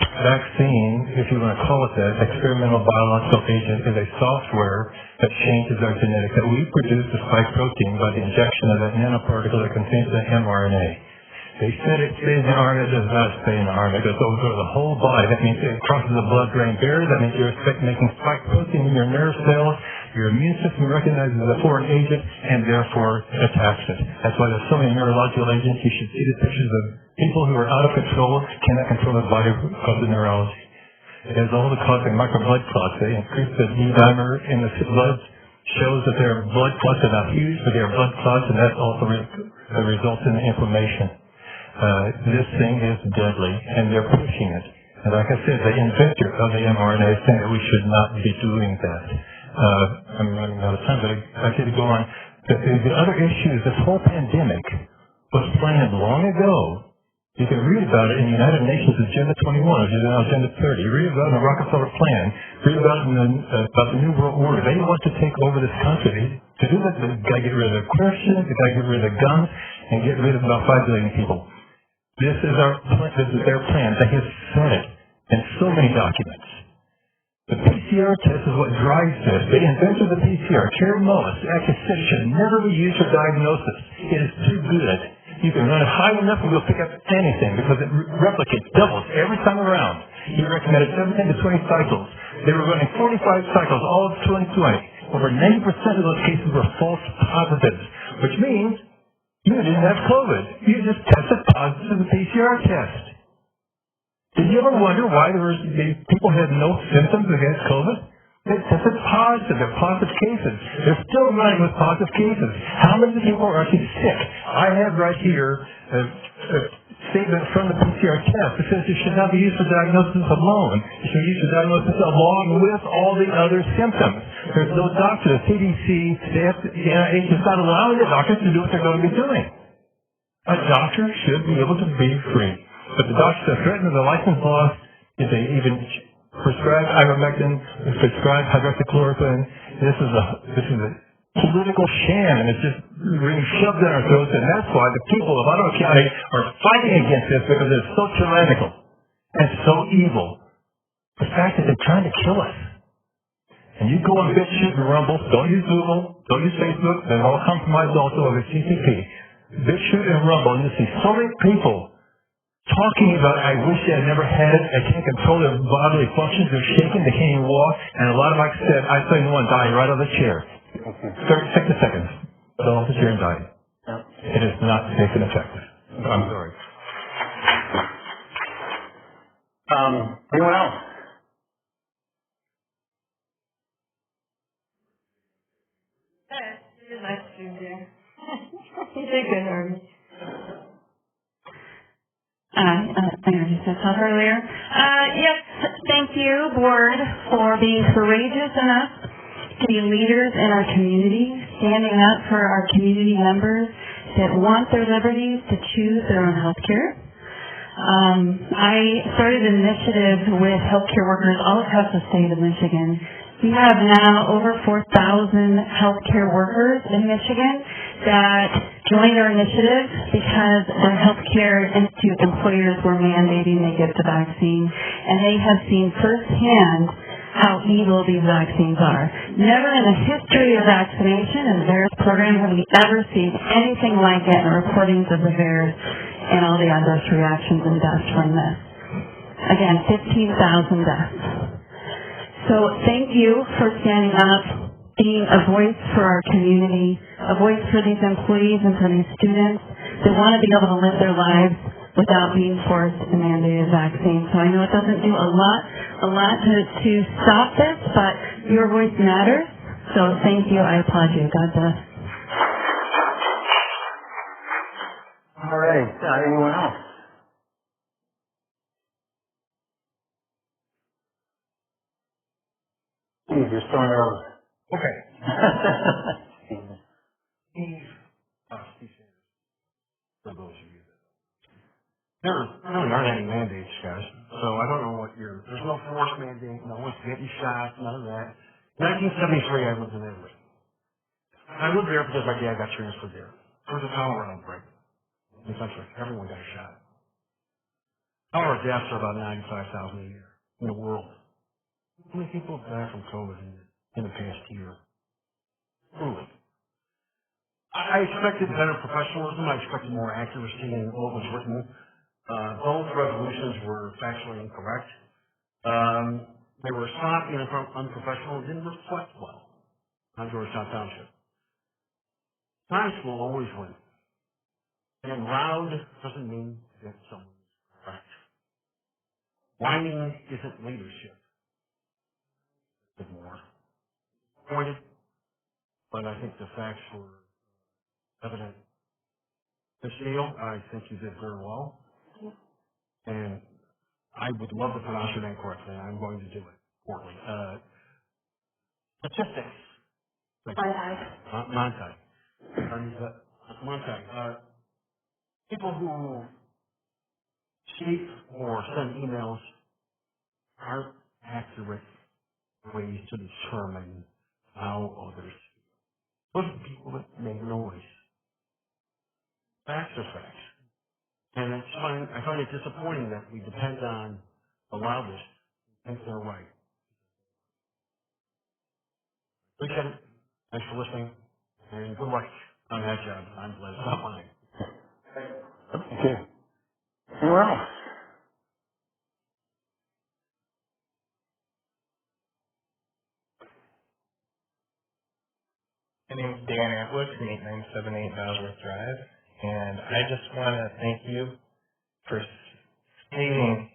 vaccine, if you want to call it that, experimental biological agent, is a software that changes our genetics. That we produce the spike protein by the injection of that nanoparticle that contains the mRNA. They said it stays in the arm, it does not stay in the arm. It goes over the whole body. That means it crosses the blood-brain barrier. That means you're making spike protein in your nerve cells. Your immune system recognizes a foreign agent and therefore attacks it. That's why there's so many neurological agents. You should see the pictures of people who are out of control, cannot control their body because of neurology. It has all the causing micro blood clots. They increase the D dimer in the blood, shows that their blood clots are not huge, but they are blood clots, and that also results in inflammation. This thing is deadly, and they're pushing it. And like I said, the inventor of the mRNA is saying that we should not be doing that. I'm running out of time, but I could go on. The other issue is this whole pandemic was planned long ago. You can read about it in the United Nations Agenda 21, which is now Agenda 30. You read about it in the Rockefeller Plan. Read about it about the New World Order. They want to take over this country. To do that, they've got to get rid of Christians, they've got to get rid of guns, and get rid of about 5 billion people. This is their plan. They have said it in so many documents. The PCR test is what drives this. The inventor of the PCR, Carol Mullis, actually said it should never be used for diagnosis. It is too good. You can run it high enough and you'll pick up anything because it replicates, doubles every time around. He recommended 17 to 20 cycles. They were running 45 cycles all of 2020. Over 90% of those cases were false positives, which means you didn't have COVID. You just tested positive to the PCR test. Did you ever wonder why people had no symptoms against COVID? They tested positive. They're positive cases. They're still running with positive cases. How many people are actually sick? I have right here a statement from the PCR test that says it should not be used for diagnosis alone. It should be used for diagnosis along with all the other symptoms. There's no doctor, the CDC, the NIH is not allowing the doctors to do what they're going to be doing. A doctor should be able to be free. But the doctors are threatened with a license loss if they even prescribe ivermectin, prescribe hydroxychloroquine. This is a political sham, and it's just being shoved down our throats, and that's why the people of Ottawa County are fighting against this because it's so tyrannical and so evil. The fact that they're trying to kill us. And you go on BitChute and Rumble, don't use Google, don't use Facebook, they're all compromised also over CCP. BitChute and Rumble, and you see so many people talking about, I wish I never had it, I can't control their bodily functions, they're shaking, they can't even walk, and a lot of them, like I said, I saw one die right out of the chair. 30 seconds. Fell off the chair and died. It is not safe and effective. I'm sorry. Anyone else? You did good, Arby. I already said that earlier. Yes, thank you, Board, for being courageous enough to be leaders in our community, standing up for our community members that want their liberties to choose their own health care. I started an initiative with healthcare workers all across the state of Michigan. We have now over 4,000 healthcare workers in Michigan that joined our initiative because their healthcare institute employers were mandating they get the vaccine, and they have seen firsthand how evil these vaccines are. Never in the history of vaccination and the VAERS program have we ever seen anything like it in reportings of the VAERS and all the adverse reactions and deaths from this. Again, 15,000 deaths. So thank you for standing up, being a voice for our community, a voice for these employees and for these students that want to be able to live their lives without being forced to mandate a vaccine. So I know it doesn't do a lot to stop this, but your voice matters. So thank you. I applaud you. God bless. All right. Anyone else? Steve, you're starting early. Okay. There really aren't any mandates, guys. So I don't know what there's no forced mandate, no one's getting shot, none of that. 1973, I lived in Italy. I lived there because my dad got transferred there. There was a cholera outbreak in the country. Everyone got a shot. Cholera deaths are about 95,000 a year in the world. How many people have died from COVID in the past year? Truly. I expected better professionalism. I expected more accuracy in what was written. Both resolutions were factually incorrect. They were sloppy and unprofessional and didn't reflect well not Georgetown Township. Science will always win. And loud doesn't mean that someone's correct. Whining isn't leadership. It's more pointed, but I think the facts were evident. Ms. Neal, I think you did very well. And I would love to pronounce your name correctly. I'm going to do it poorly. Statistics. Montague. Montague. People who speak or send emails aren't accurate ways to determine how others feel. Those are people that make noise. Facts are facts. And I find it disappointing that we depend on the loudest who think they're right. Appreciate it. Thanks for listening. And good luck on that job. I'm glad it's not mine. Thank you. Anyone else? My name is Dan Atwood from 8978 Bosworth Drive, and I just want to thank you for stating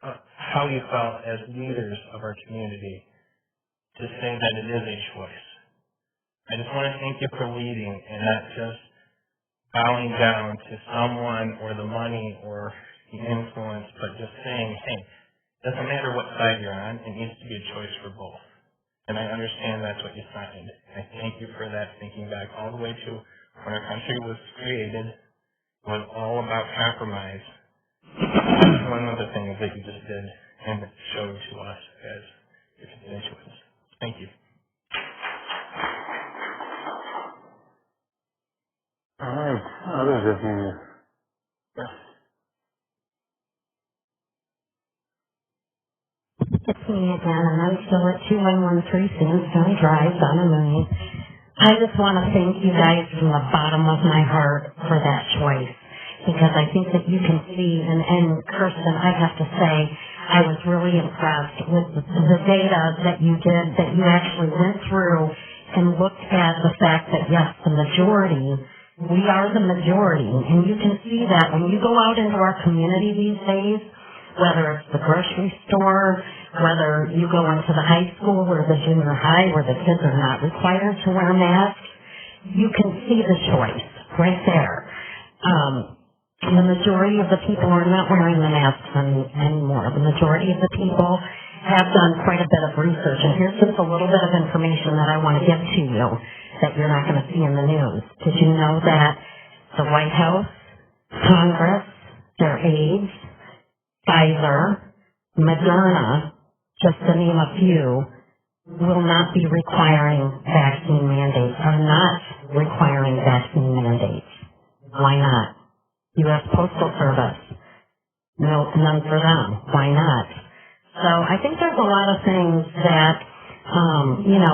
how you felt as leaders of our community to say that it is a choice. I just want to thank you for leading and not just bowing down to someone or the money or the influence, but just saying, hey, doesn't matter what side you're on, it needs to be a choice for both. And I understand that's what you signed. I thank you for that, thinking back all the way to when our country was created. It was all about compromise. One of the things that you just did and showed to us as your constituents. Thank you. All right. Others of you. Yes. It's me again, and I'm still at 2113 Sandstone Drive, Donna Mooney. I just want to thank you guys from the bottom of my heart for that choice, because I think that you can see, and Kirsten, I have to say, I was really impressed with the data that you did, that you actually went through and looked at the fact that, yes, the majority, we are the majority, and you can see that when you go out into our community these days, whether it's the grocery store, whether you go into the high school or the junior high where the kids are not required to wear masks, you can see the choice right there. The majority of the people are not wearing the masks anymore. The majority of the people have done quite a bit of research, and here's just a little bit of information that I want to give to you that you're not going to see in the news. Did you know that the White House, Congress, their aides, Pfizer, Moderna, just to name a few, will not be requiring vaccine mandates, are not requiring vaccine mandates. Why not? U.S. Postal Service, no, none for them. Why not? So I think there's a lot of things that,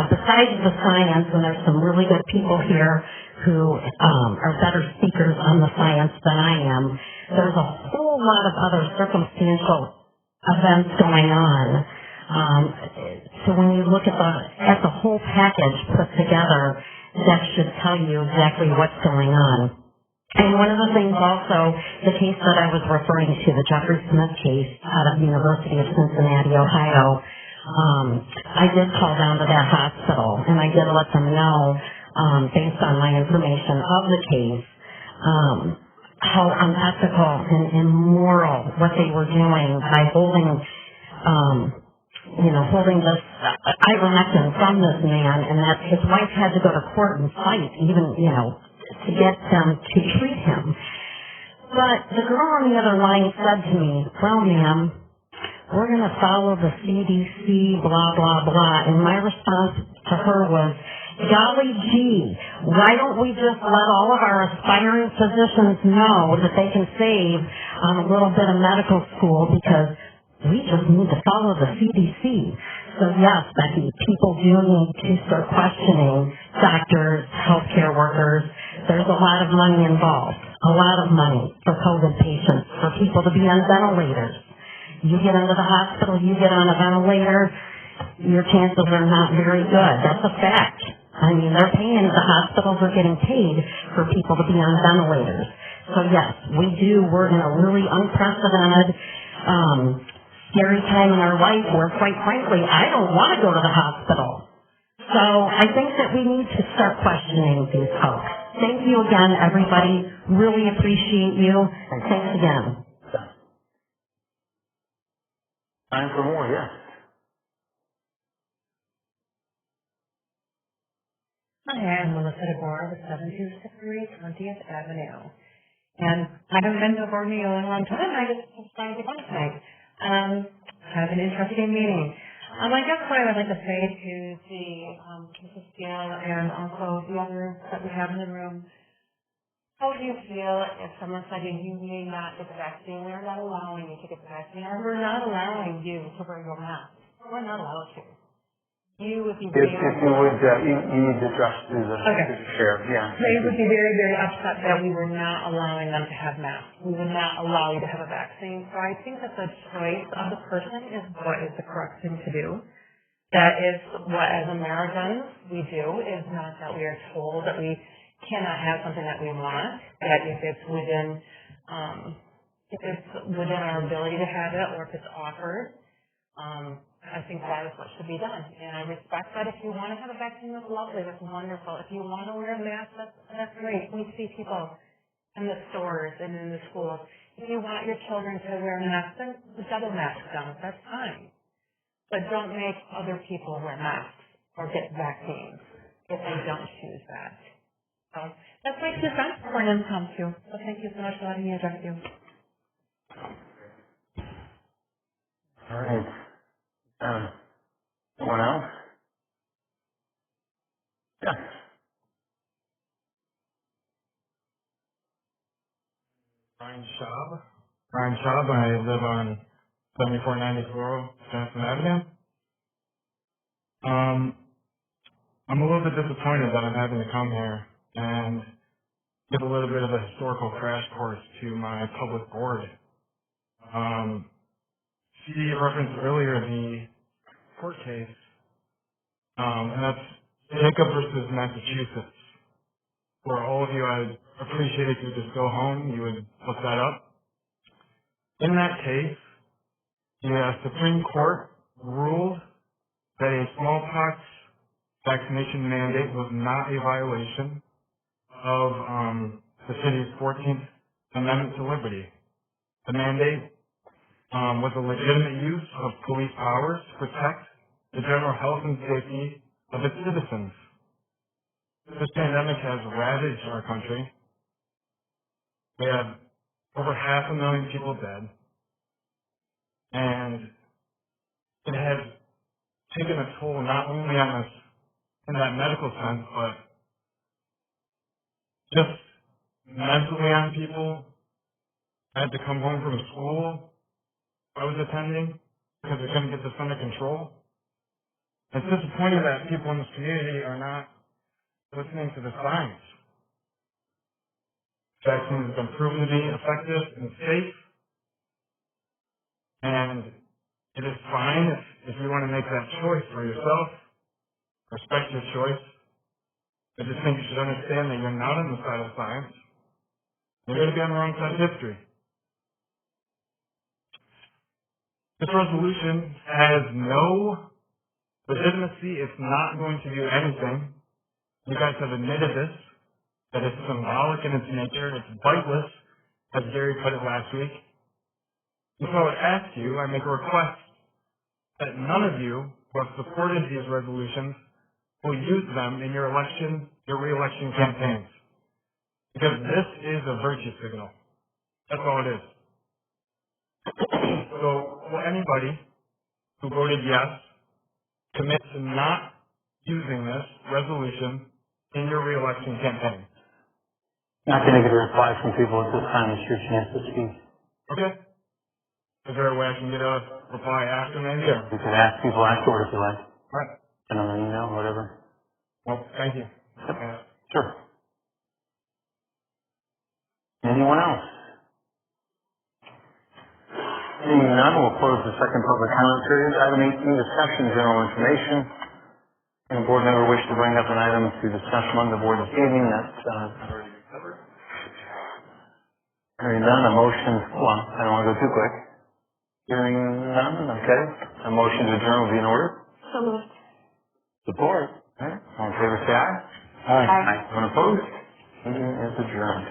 besides the science, and there's some really good people here who are better speakers on the science than I am, there's a whole lot of other circumstantial events going on. So when you look at the whole package put together, that should tell you exactly what's going on. And one of the things also, the case that I was referring to, the Jeffrey Smith case out of the University of Cincinnati, Ohio, I did call down to that hospital, and I did let them know, based on my information of the case, how unethical and immoral what they were doing by holding this ivermectin from this man, and that his wife had to go to court and fight, even, to get them to treat him. But the girl on the other line said to me, well, ma'am, we're going to follow the CDC, blah, blah, blah. And my response to her was, golly gee, why don't we just let all of our aspiring physicians know that they can save on a little bit of medical school, because we just need to follow the CDC. So yes, Becky, people do need to start questioning doctors, healthcare workers. There's a lot of money involved, a lot of money for COVID patients, for people to be on ventilators. You get into the hospital, you get on a ventilator, your chances are not very good. That's a fact. I mean, they're paying, the hospitals are getting paid for people to be on ventilators. So yes, we're in a really unprecedented, scary time in our life where, quite frankly, I don't want to go to the hospital. So I think that we need to start questioning these folks. Thank you again, everybody. Really appreciate you. And thanks again. Time for more, yes. Hi, I'm Melissa DeBoer with 7263 20th Avenue. And I haven't been to a board meeting in a long time. I just decided to come tonight. Kind of an interesting meeting. I guess what I would like to say to Mrs. Steele and also the others that we have in the room, how do you feel if someone said you may not get the vaccine? We're not allowing you to get the vaccine, or we're not allowing you to wear your mask. We're not allowed to. If you would, you need to address through the sheriff, yeah. They would be very, very upset that we were not allowing them to have masks. We would not allow you to have a vaccine. So I think that the choice of the person is what is the correct thing to do. That is what, as Americans, we do, is not that we are told that we cannot have something that we want, that if it's within our ability to have it, or if it's offered, I think that is what should be done. And I respect that. If you want to have a vaccine, that's lovely. That's wonderful. If you want to wear a mask, that's great. We see people in the stores and in the schools. If you want your children to wear masks, then double mask them. That's fine. But don't make other people wear masks or get vaccines if they don't choose that. So that's my 2 cents for an impromptu. So thank you so much for letting me address you. All right. Anyone else? Yes. Ryan Schaub. I live on 7494 Johnson Avenue. I'm a little bit disappointed that I'm having to come here and give a little bit of a historical crash course to my public board. She referenced earlier the court case, and that's Jacob versus Massachusetts. For all of you, I'd appreciate if you just go home, you would look that up. In that case, the Supreme Court ruled that a smallpox vaccination mandate was not a violation of the city's 14th Amendment to liberty. The mandate was a legitimate use of police powers to protect the general health and safety of its citizens. This pandemic has ravaged our country. We have over 500,000 people dead, and it has taken a toll not only on us in that medical sense, but just mentally on people. I had to come home from school I was attending because we couldn't get this under control. It's disappointing that people in this community are not listening to the science. Vaccines have been proven to be effective and safe, and it is fine if you want to make that choice for yourself. Respect your choice. I just think you should understand that you're not on the side of science. You're going to be on the wrong side of history. This resolution has no legitimacy. It's not going to do anything. You guys have admitted this, that it's symbolic in its nature. It's vitalist, as Gary put it last week. And so I would ask you, I make a request, that none of you who have supported these resolutions will use them in your re-election campaigns. Because this is a virtue signal. That's all it is. So will anybody who voted yes commit to not using this resolution in your re-election campaign? Not going to get a reply from people at this time. It's your chance to speak. Okay. Is there a way I can get a reply after maybe? Sure. You can ask people afterward if you like. All right. Send them an email, whatever. Well, thank you. Sure. Anyone else? Seeing none, we'll close the second public comment period. Item 18, discussion, general information. Any board member wish to bring up an item to discuss among the board this evening that's already been covered? Hearing none, a motion, well, I don't want to go too quick. Hearing none, okay. A motion to adjourn will be in order. So moved. Support. All right. All in favor, say aye. Aye. Anyone opposed? Meeting is adjourned.